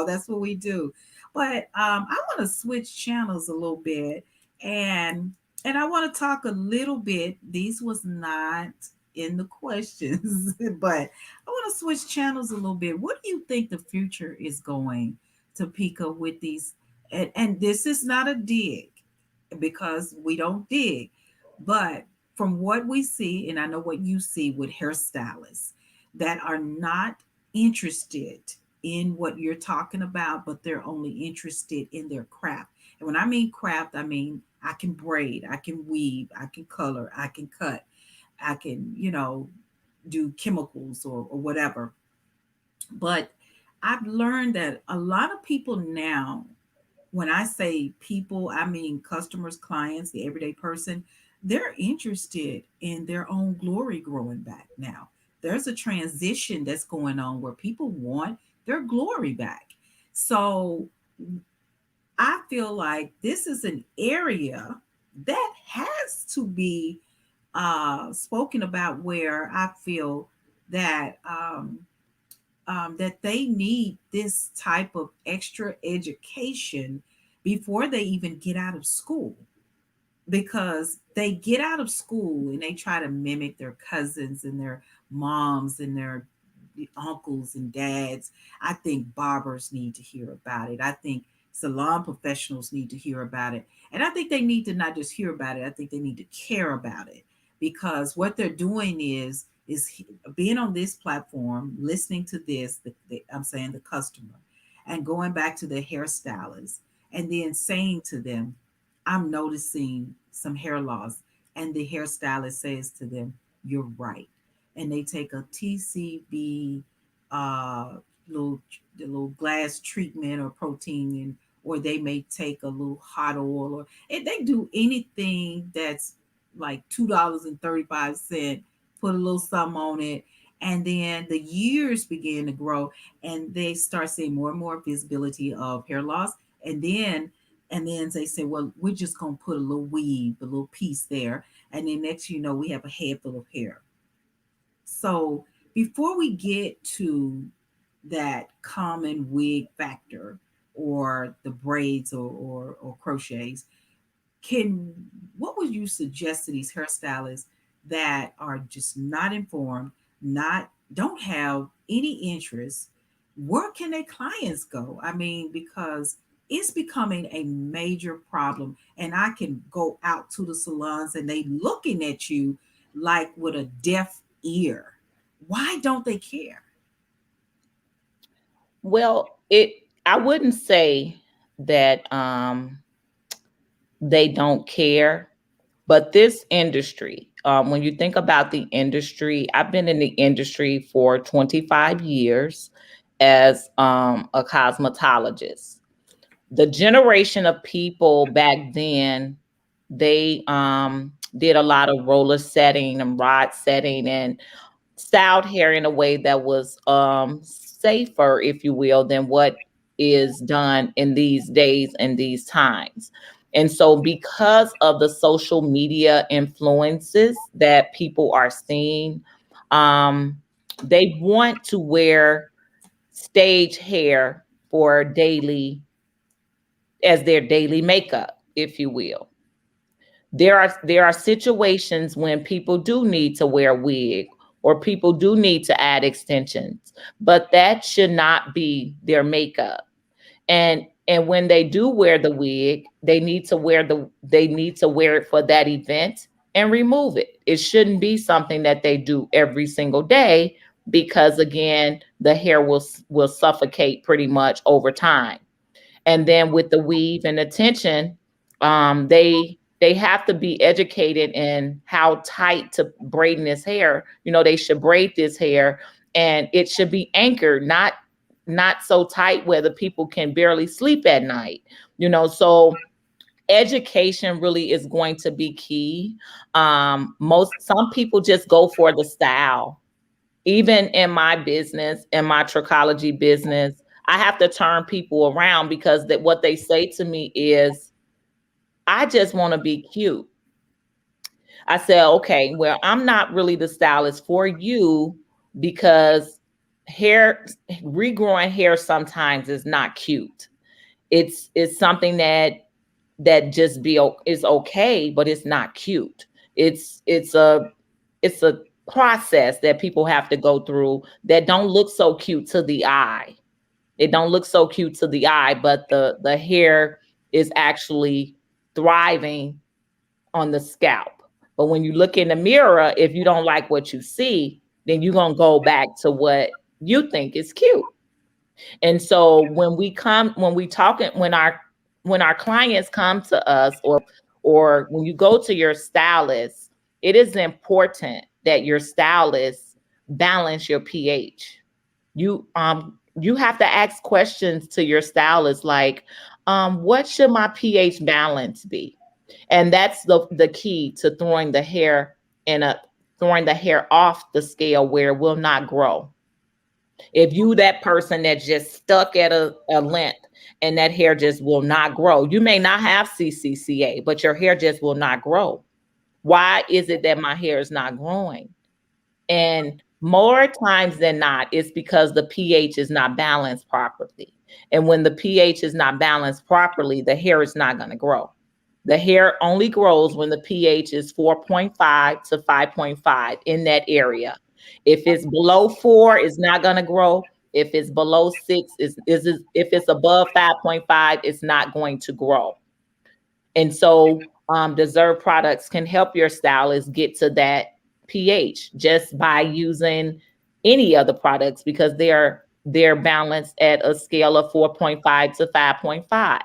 That's what we do. But I want to switch channels a little bit, and I want to talk a little bit. These was not in the questions, but I want to switch channels a little bit. What do you think the future is going to Pika with these? And this is not a dig, because we don't dig, but from what we see, and I know what you see with hairstylists that are not interested in what you're talking about, but they're only interested in their craft. And when I mean craft, I mean I can braid, I can weave, I can color, I can cut, I can, do chemicals or whatever. But I've learned that a lot of people now, when I say people, I mean customers, clients, the everyday person, they're interested in their own glory growing back now. There's a transition that's going on where people want their glory back. So I feel like this is an area that has to be spoken about, where I feel that that they need this type of extra education before they even get out of school, because they get out of school and they try to mimic their cousins and their moms and their uncles and dads. I think barbers need to hear about it. I think salon professionals need to hear about it. And I think they need to not just hear about it, I think they need to care about it, because what they're doing is being on this platform, listening to this, I'm saying the customer, and going back to the hairstylist and then saying to them, I'm noticing some hair loss. And the hairstylist says to them, you're right. And they take a TCB, uh, little the little glass treatment or protein, and or they may take a little hot oil, or and they do anything that's like $2.35. Put a little something on it, and then the years begin to grow, and they start seeing more and more visibility of hair loss, and then they say, well, we're just going to put a little weave, a little piece there. And then next, we have a head full of hair. So before we get to that common wig factor, or the braids, or crochets, can what would you suggest to these hairstylists that are just not informed, not don't have any interest? Where can their clients go? I mean, because it's becoming a major problem, and I can go out to the salons and they looking at you like with a deaf ear. Why don't they care? Well, I wouldn't say that they don't care, but this industry, when you think about the industry, I've been in the industry for 25 years as a cosmetologist. The generation of people back then, they did a lot of roller setting and rod setting and styled hair in a way that was safer, if you will, than what is done in these days and these times. And so, because of the social media influences that people are seeing, um, they want to wear stage hair for daily, as their daily makeup, if you will. There are situations when people do need to wear a wig, or people do need to add extensions, but that should not be their makeup. And when they do wear the wig, they need to wear it for that event and remove it. It shouldn't be something that they do every single day, because again, the hair will suffocate pretty much over time. And then with the weave and the tension, they have to be educated in how tight to braiding this hair. They should braid this hair, and it should be anchored, not so tight where the people can barely sleep at night. So education really is going to be key. Some people just go for the style, Even in my business, in my trichology business, I have to turn people around because that what they say to me is, I just want to be cute. I said, okay, well, I'm not really the stylist for you because hair, regrowing hair sometimes is not cute. It's something that just is okay, but it's not cute. It's a process that people have to go through that don't look so cute to the eye. It don't look so cute to the eye, but the hair is actually thriving on the scalp. But when you look in the mirror, if you don't like what you see, then you're gonna go back to what you think is cute. And so when we talk, when our clients come to us, or when you go to your stylist, it is important that your stylist balance your pH. You have to ask questions to your stylist like, what should my pH balance be? And that's the key to throwing the hair off the scale where it will not grow. If you that person that's just stuck at a length and that hair just will not grow, you may not have CCCA, but your hair just will not grow. Why is it that my hair is not growing? And more times than not, it's because the pH is not balanced properly. And when the pH is not balanced properly, the hair is not going to grow. The hair only grows when the pH is 4.5 to 5.5 in that area. If it's below 4, it's not going to grow. If it's below 6, if it's above 5.5, it's not going to grow. And so Deserve products can help your stylist get to that pH just by using any of the products because they're balanced at a scale of 4.5 to 5.5.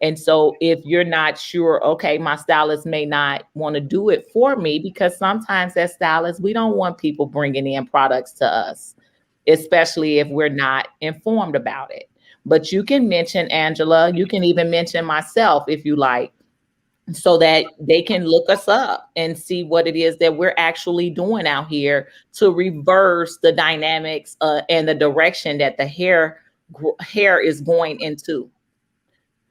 And so if you're not sure, okay, my stylist may not want to do it for me because sometimes as stylists, we don't want people bringing in products to us, especially if we're not informed about it. But you can mention Angela, you can even mention myself if you like, so that they can look us up and see what it is that we're actually doing out here to reverse the dynamics and the direction that the hair is going into.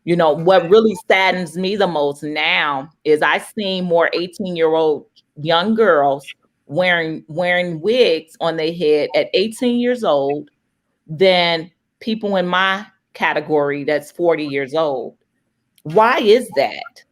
You know, what really saddens me the most now is I see more 18-year-old young girls wearing wigs on their head at 18 years old than people in my category that's 40 years old. Why is that?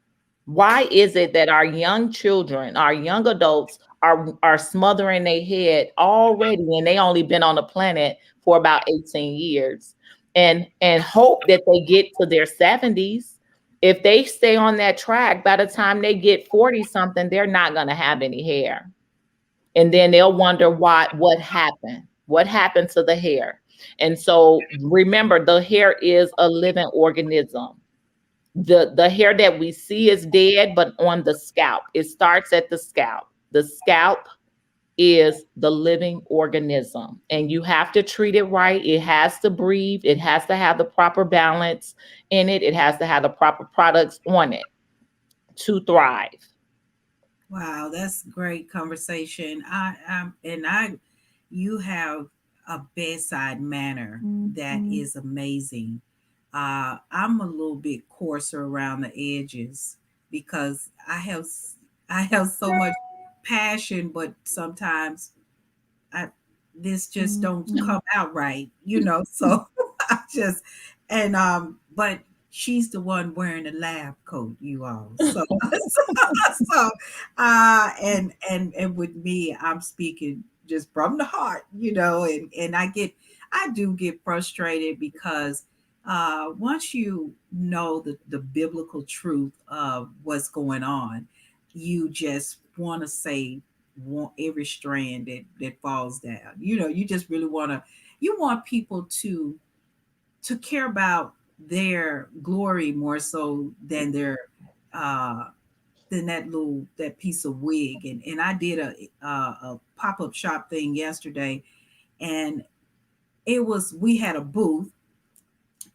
Why is it that our young children, our young adults are smothering their head already and they only been on the planet for about 18 years and hope that they get to their 70s? If they stay on that track, by the time they get 40 something, they're not going to have any hair. And then they'll wonder what happened. What happened to the hair? And so remember, the hair is a living organism. The hair that we see is dead, but on the scalp, it starts at the scalp. The scalp is the living organism, and you have to treat it right. It has to breathe. It has to have the proper balance in it. It has to have the proper products on it to thrive. Wow, that's great conversation. You have a bedside manner that is amazing. I'm a little bit coarser around the edges because I have so much passion, but sometimes I this just don't come out right, you know. So I just but she's the one wearing the lab coat, you all. So so and with me, I'm speaking just from the heart, you know, and I do get frustrated because once you know the biblical truth of what's going on, you just want to say want every strand that falls down. You know, you just really you want people to care about their glory more so uh than that piece of wig. And I did a pop-up shop thing yesterday, and we had a booth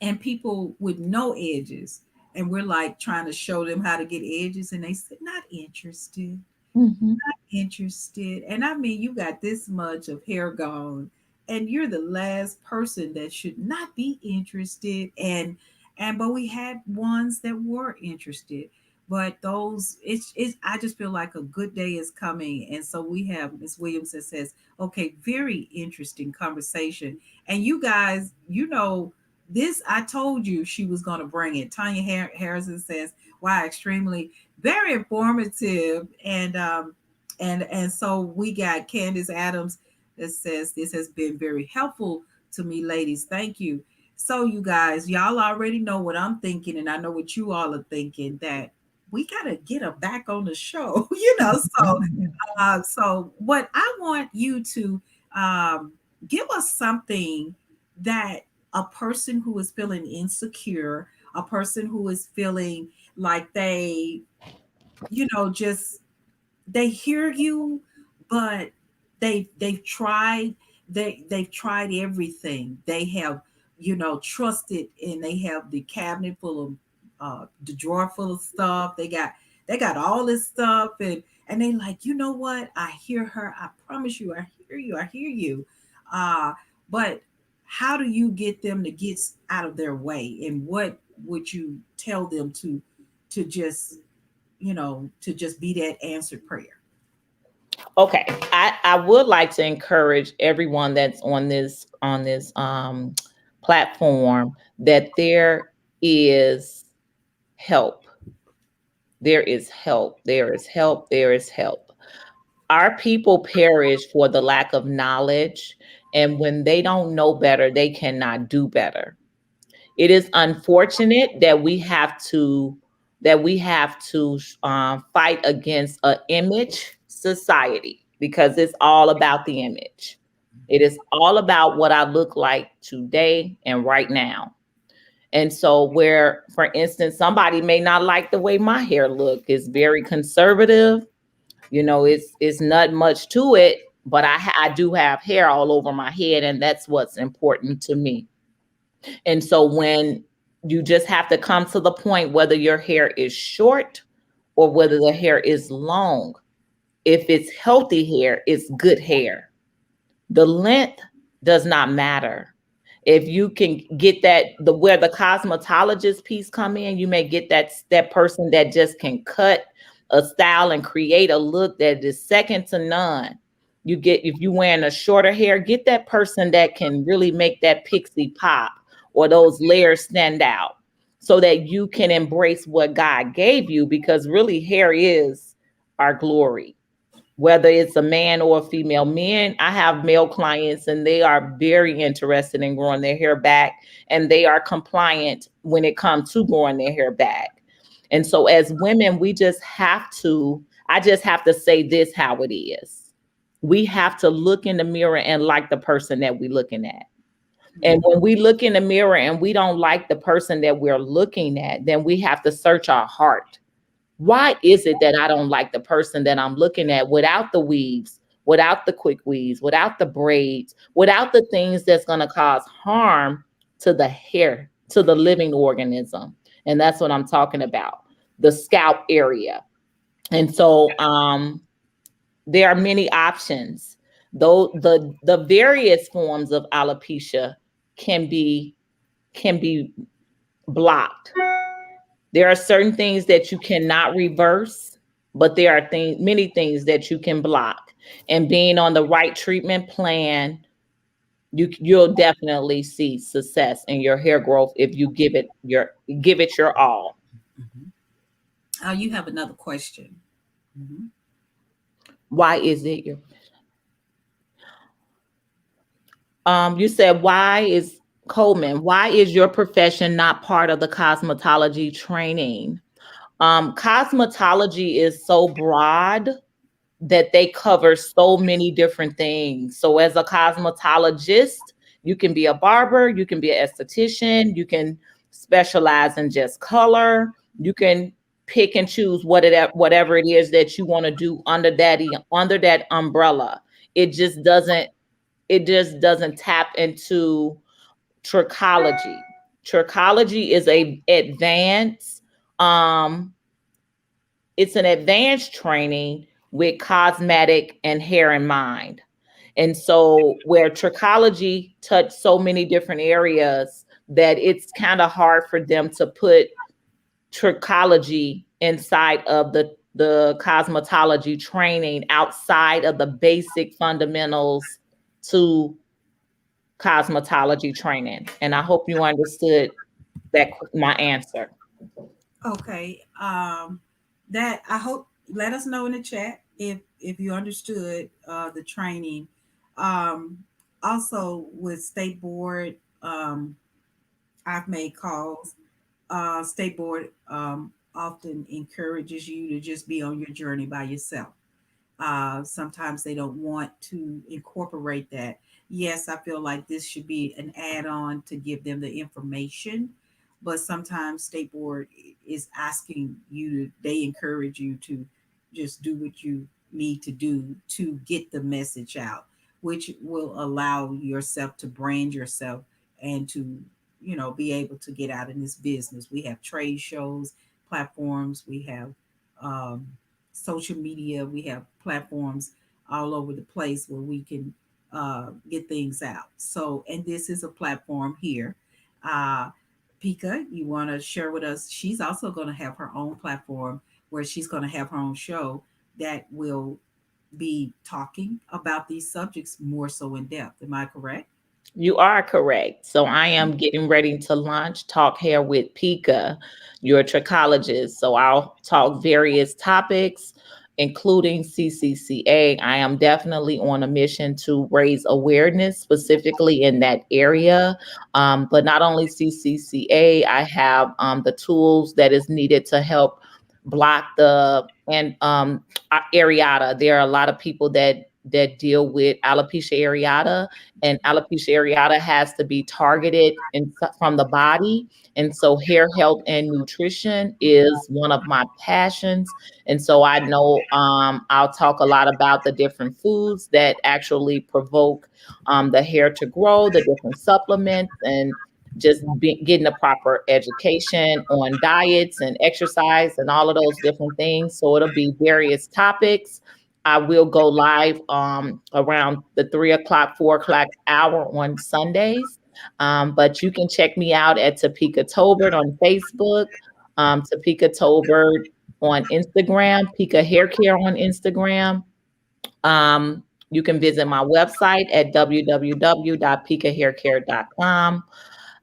and people with no edges, and we're like trying to show them how to get edges, and they said not interested. Mhm. Interested. And I mean, you got this much of hair gone, and you're the last person that should not be interested. And but we had ones that were interested. But those, it's I just feel like a good day is coming. And so we have Miss Williams that says, okay, very interesting conversation. And you guys, this, I told you she was gonna bring it. Tanya Harrison says, wow, extremely very informative. And so we got Candace Adams that says, this has been very helpful to me, ladies. Thank you. So you guys, y'all already know what I'm thinking, and I know what you all are thinking, that we gotta get her back on the show. So what I want you to um, give us something that a person who is feeling insecure, a person who is feeling like just they hear you, but they've tried, they've tried everything. They have, trusted, and they have the cabinet full of the drawer full of stuff. They got all this stuff, and they like, you know what? I hear her. I promise you, I hear you. I hear you. Uh, but how do you get them to get out of their way? And what would you tell them to just to just be that answered prayer? Okay, I would like to encourage everyone that's on this platform that there is help. There is help. There is help. There is help. Our people perish for the lack of knowledge, and when they don't know better, they cannot do better. It is unfortunate that we have to fight against an image society, because it's all about the image. It is all about what I look like today and right now. And so, where, for instance, somebody may not like the way my hair look, it's very conservative. It's not much to it, but I do have hair all over my head, and that's what's important to me. And so when you just have to come to the point whether your hair is short or whether the hair is long. If it's healthy hair, it's good hair. The length does not matter. If you can get that, the where the cosmetologist piece come in, you may get that person that just can cut a style and create a look that is second to none. You get, if you wearing a shorter hair, get that person that can really make that pixie pop or those layers stand out, so that you can embrace what God gave you, because really hair is our glory, whether it's a man or a female. Men, I have male clients and they are very interested in growing their hair back, and they are compliant when it comes to growing their hair back. And so as women, I just have to say this how it is. We have to look in the mirror and like the person that we're looking at. And when we look in the mirror and we don't like the person that we're looking at, then we have to search our heart. Why is it that I don't like the person that I'm looking at, without the weaves, without the quick weaves, without the braids, without the things that's going to cause harm to the hair, to the living organism? And that's what I'm talking about, the scalp area. And so there are many options. Though the various forms of alopecia can be blocked. There are certain things that you cannot reverse, but there are many things that you can block. And being on the right treatment plan, you'll definitely see success in your hair growth if you give it your all. You have another question. Mhm. Why is it your you said, why is your profession not part of the cosmetology training? Cosmetology is so broad that they cover so many different things. So as a cosmetologist, you can be a barber, you can be an esthetician, you can specialize in just color, you can pick and choose whatever it is that you want to do under that umbrella. It just doesn't tap into trichology. Trichology is um it's an advanced training with cosmetic and hair in mind. And so where trichology touched so many different areas that it's kind of hard for them to put trichology inside of the cosmetology training outside of the basic fundamentals to cosmetology training. And I hope you understood that my answer. Okay. That I hope, let us know in the chat if you understood the training. Um, Also with state board, I've made calls. State board often encourages you to just be on your journey by yourself. Sometimes they don't want to incorporate that. Yes, I feel like this should be an add-on to give them the information, but sometimes state board is asking you to, they encourage you to just do what you need to do to get the message out, which will allow yourself to brand yourself and to, be able to get out in this business. We have trade shows, platforms, we have um, social media. We have platforms all over the place where we can get things out. So, and this is a platform here. Uh, Pika, you want to share with us? She's also going to have her own platform where she's going to have her own show that will be talking about these subjects more so in depth. Am I correct? You are correct. So I am getting ready to launch Talk Hair with Pika, your trichologist. So I'll talk various topics, including CCCA. I am definitely on a mission to raise awareness specifically in that area. But not only CCCA, I have the tools that is needed to help block the and areata. There are a lot of people that deal with alopecia areata, and alopecia areata has to be targeted from the body. And so hair health and nutrition is one of my passions. And so I know I'll talk a lot about the different foods that actually provoke the hair to grow, the different supplements, and just getting the proper education on diets and exercise and all of those different things. So it'll be various topics. I will go live around the 3 o'clock, 4 o'clock hour on Sundays. But you can check me out at Tapeka Tolbert on Facebook, Tapeka Tolbert on Instagram, Pika Hair Care on Instagram. You can visit my website at www.pikahaircare.com.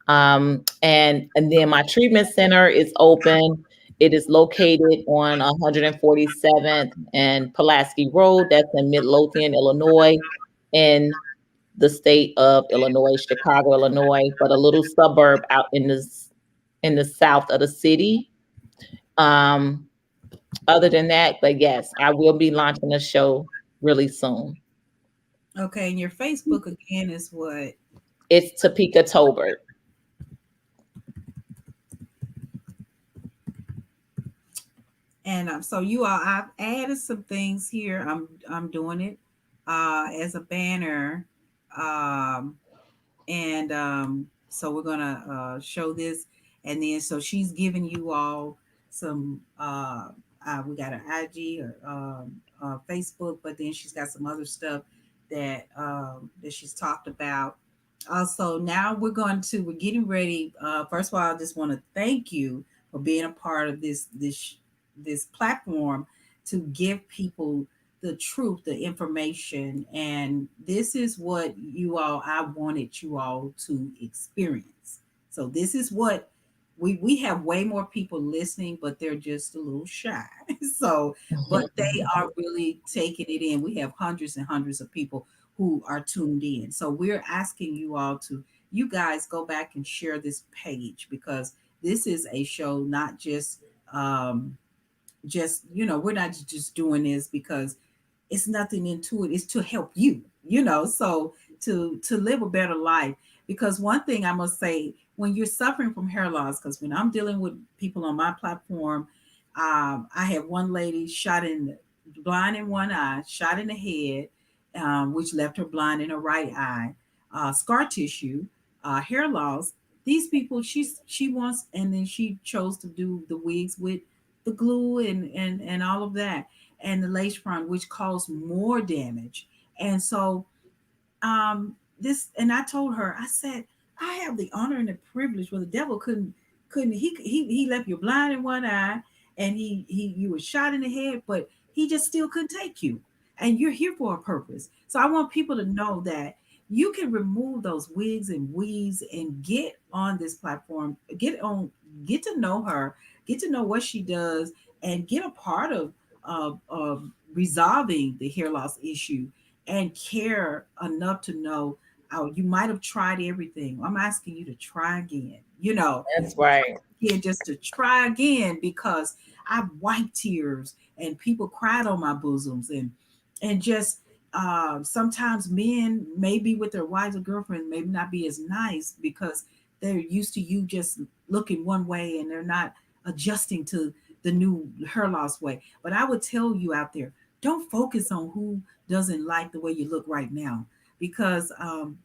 And then my treatment center is open. It is located on 147th and Pulaski Road. That's in Midlothian, Illinois, in the state of Illinois, Chicago, Illinois, but a little suburb out in the south of the city. Um, Other than that, but yes, I will be launching a show really soon. Okay, and your Facebook again is what? It's Tapeka Tolbert. And so you all, I've added some things here. I'm doing it as a banner, um, and so we're gonna show this, and then so she's giving you all some. We got an IG or Facebook, but then she's got some other stuff that she's talked about. Also, now we're getting ready. First of all, I just want to thank you for being a part of this platform to give people the truth, the information, and this is what you all I wanted you all to experience. So this is what we have way more people listening, but they're just a little shy. So, but they are really taking it in. We have hundreds and hundreds of people who are tuned in. So we're asking you all to, you guys go back and share this page because this is a show, not just we're not just doing this because it's nothing into it. It's to help you, so to live a better life. Because one thing I must say, when you're suffering from hair loss, because when I'm dealing with people on my platform, I have one lady shot in blind in one eye, shot in the head, which left her blind in her right eye, scar tissue, hair loss. These people, she wants, and then she chose to do the wigs with the glue and all of that. and the lace front, which caused more damage. And so this, and I told her, I said, I have the honor and the privilege where the devil couldn't he left you blind in one eye, and he you were shot in the head, but he just still couldn't take you, and you're here for a purpose. So I want people to know that you can remove those wigs and weaves and get on this platform, get to know her, get to know what she does, and get a part of resolving the hair loss issue, and care enough to know, oh, you might have tried everything. I'm asking you to try again. That's right. Yeah, just to try again, because I wiped tears and people cried on my bosoms, and just sometimes men maybe with their wives or girlfriends maybe not be as nice because they're used to you just looking one way and they're not adjusting to the new hair loss way. But I would tell you out there, don't focus on who doesn't like the way you look right now, because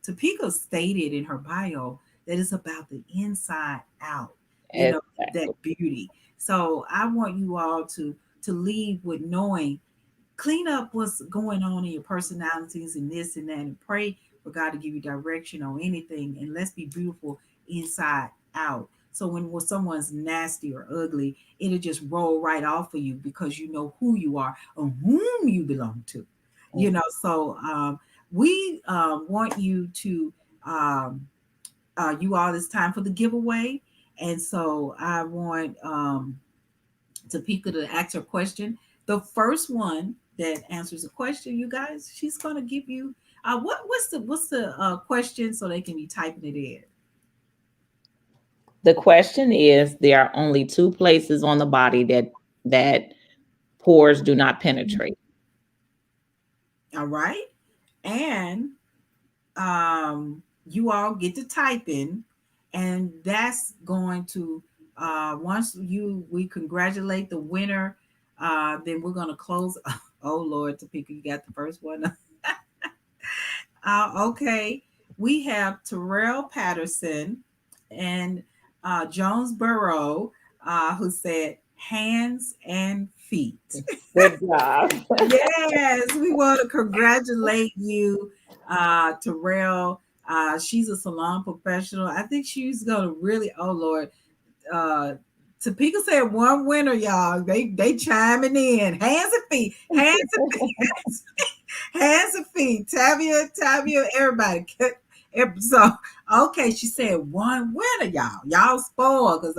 Topeka stated in her bio that it's about the inside out, you know, that Exactly. beauty. So I want you all to leave with knowing, clean up what's going on in your personalities and this and that, and pray for God to give you direction on anything, and let's be beautiful inside out. So when someone's nasty or ugly, it'll just roll right off of you because you know who you are and whom you belong to. So we want you to you all, it's time for the giveaway. And so I want Topeka to ask her question. The first one that answers a question, you guys, she's gonna give you what's the question so they can be typing it in. The question is, there are only two places on the body that pores do not penetrate. All right. And you all get to type in, and that's going to once we congratulate the winner, then we're going to close. Oh Lord, Topeka, you got the first one. Okay, we have Terrell Patterson and Jonesboro, who said hands and feet. Good job. Yes, we want to congratulate you, Terrell. She's a salon professional. I think she's gonna really. Oh Lord, uh, Topeka said one winner, y'all. They chiming in. Hands and feet. Hands and feet. Hands and feet. Tavia, everybody. So okay, she said one winner, y'all. Y'all spoiled because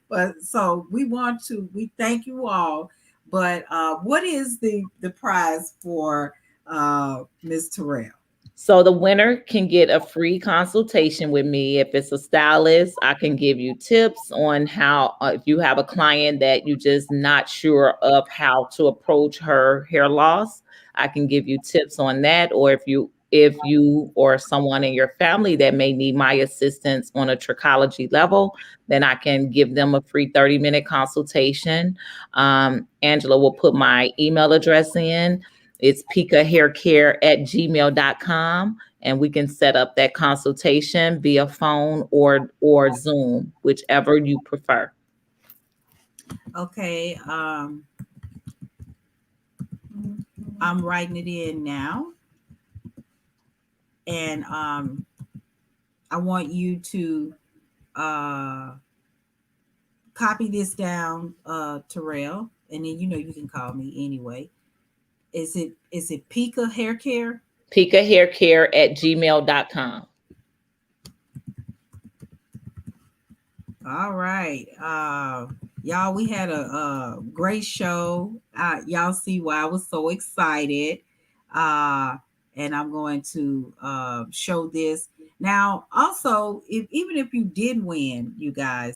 but so we thank you all. But what is the prize for Miss Terrell? So the winner can get a free consultation with me. If it's a stylist, I can give you tips on how, if you have a client that you just not sure of how to approach her hair loss, I can give you tips on that. Or if you or someone in your family that may need my assistance on a trichology level, then I can give them a free 30-minute consultation. Angela will put my email address in. It's pikahaircare@gmail.com, and we can set up that consultation via phone or Zoom, whichever you prefer. Okay, I'm writing it in now, and I want you to uh, copy this down, Terrell, and then you can call me anyway. Is it Pika Hair Care? Pikahaircare@gmail.com. All right. Y'all, we had a great show. Y'all see why I was so excited. And I'm going to show this. Now, also, even if you did win, you guys,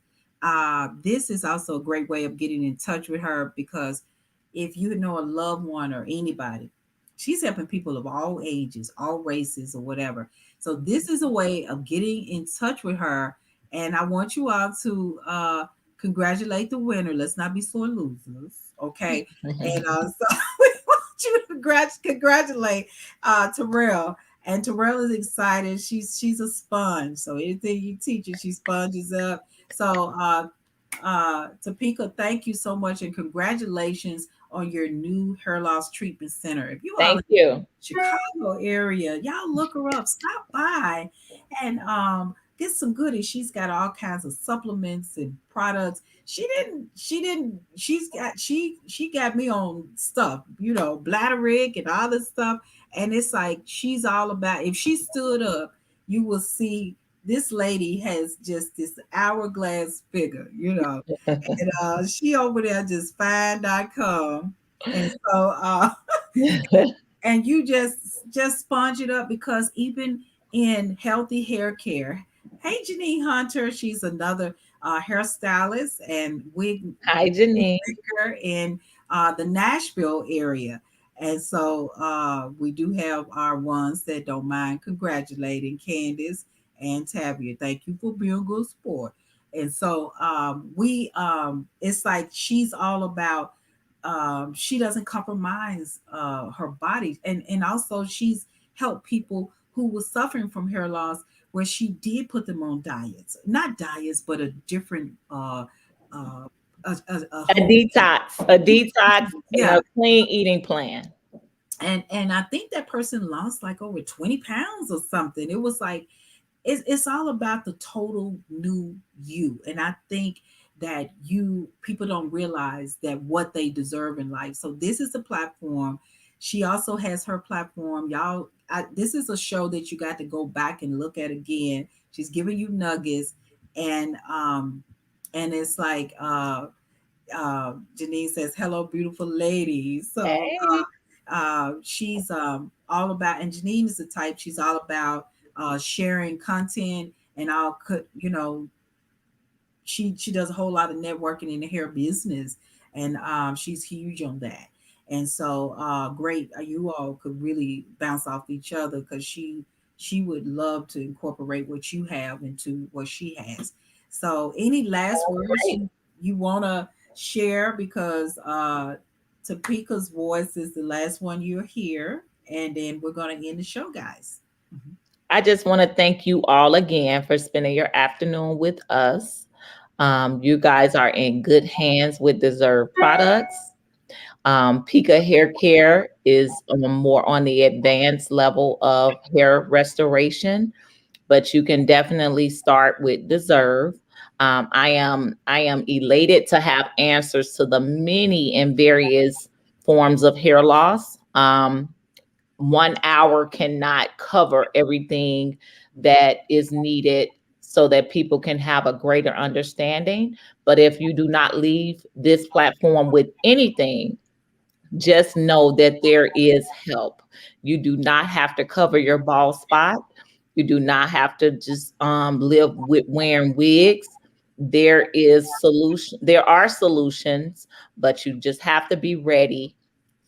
this is also a great way of getting in touch with her, because if you know a loved one or anybody, she's helping people of all ages, all races, or whatever. So this is a way of getting in touch with her, and I want you all to congratulate the winner. Let's not be sore losers, okay? And so we want you to congratulate Terrell. And Terrell is excited. She's a sponge. So anything you teach her, she sponges up. So Topeka, thank you so much, and congratulations on your new hair loss treatment center. If you all in Thank you. Chicago area, y'all look her up, stop by and get some goodies. She's got all kinds of supplements and products. She got me on stuff, Bladerick and all this stuff. And it's like she's all about, if she stood up, you will see this lady has just this hourglass figure. And she over there just fine.com. And so and you just sponge it up, because even in healthy hair care. Hey, Janine Hunter, she's another hairstylist and Hi, Janine. maker in the Nashville area. And so we do have our ones that don't mind congratulating Candace and Tabia. Thank you for being a good sport. And so we it's like she's all about she doesn't compromise her body, and also she's helped people who were suffering from hair loss, where she did put them on diets, not diets, but a different uh a A whole, detox, and yeah. a clean eating plan. And I think that person lost like over 20 pounds or something. It was like it's all about the total new you. And I think that people don't realize that what they deserve in life. So this is a platform. She also has her platform. Y'all, this is a show that you got to go back and look at again. She's giving you nuggets, and it's like Janine says, "Hello, beautiful lady." So Hey. she's all about, and Janine is the type. She's all about sharing content, and I'll could she does a whole lot of networking in the hair business, and she's huge on that. And so great, you all could really bounce off each other, because she would love to incorporate what you have into what she has. So any last words Right. you want to share, because Topeka's voice is the last one you're here, and then we're going to end the show, guys. Mhm. I just want to thank you all again for spending your afternoon with us. You guys are in good hands with Deserve Products. Pika Hair Care is more on the advanced level of hair restoration, but you can definitely start with Deserve. I am elated to have answers to the many and various forms of hair loss. 1 hour cannot cover everything that is needed so that people can have a greater understanding. But if you do not leave this platform with anything, just know that there is help. You do not have to cover your bald spot. You do not have to just live with wearing wigs. There are solutions, but you just have to be ready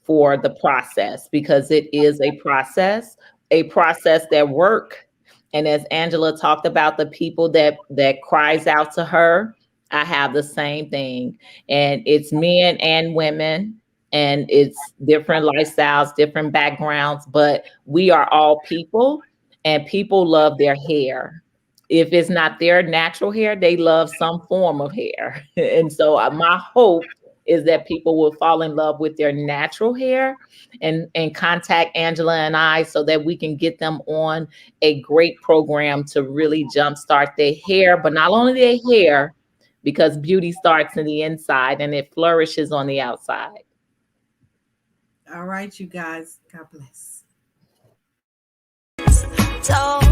for the process, because it is a process that work. And as Angela talked about, the people that cries out to her, I have the same thing. And it's men and women, and it's different lifestyles, different backgrounds, but we are all people, and people love their hair. If it's not their natural hair, they love some form of hair. And so my hope is that people will fall in love with their natural hair, and contact Angela and I, so that we can get them on a great program to really jumpstart their hair, but not only their hair, because beauty starts in the inside and it flourishes on the outside. All right, you guys, God bless. Talk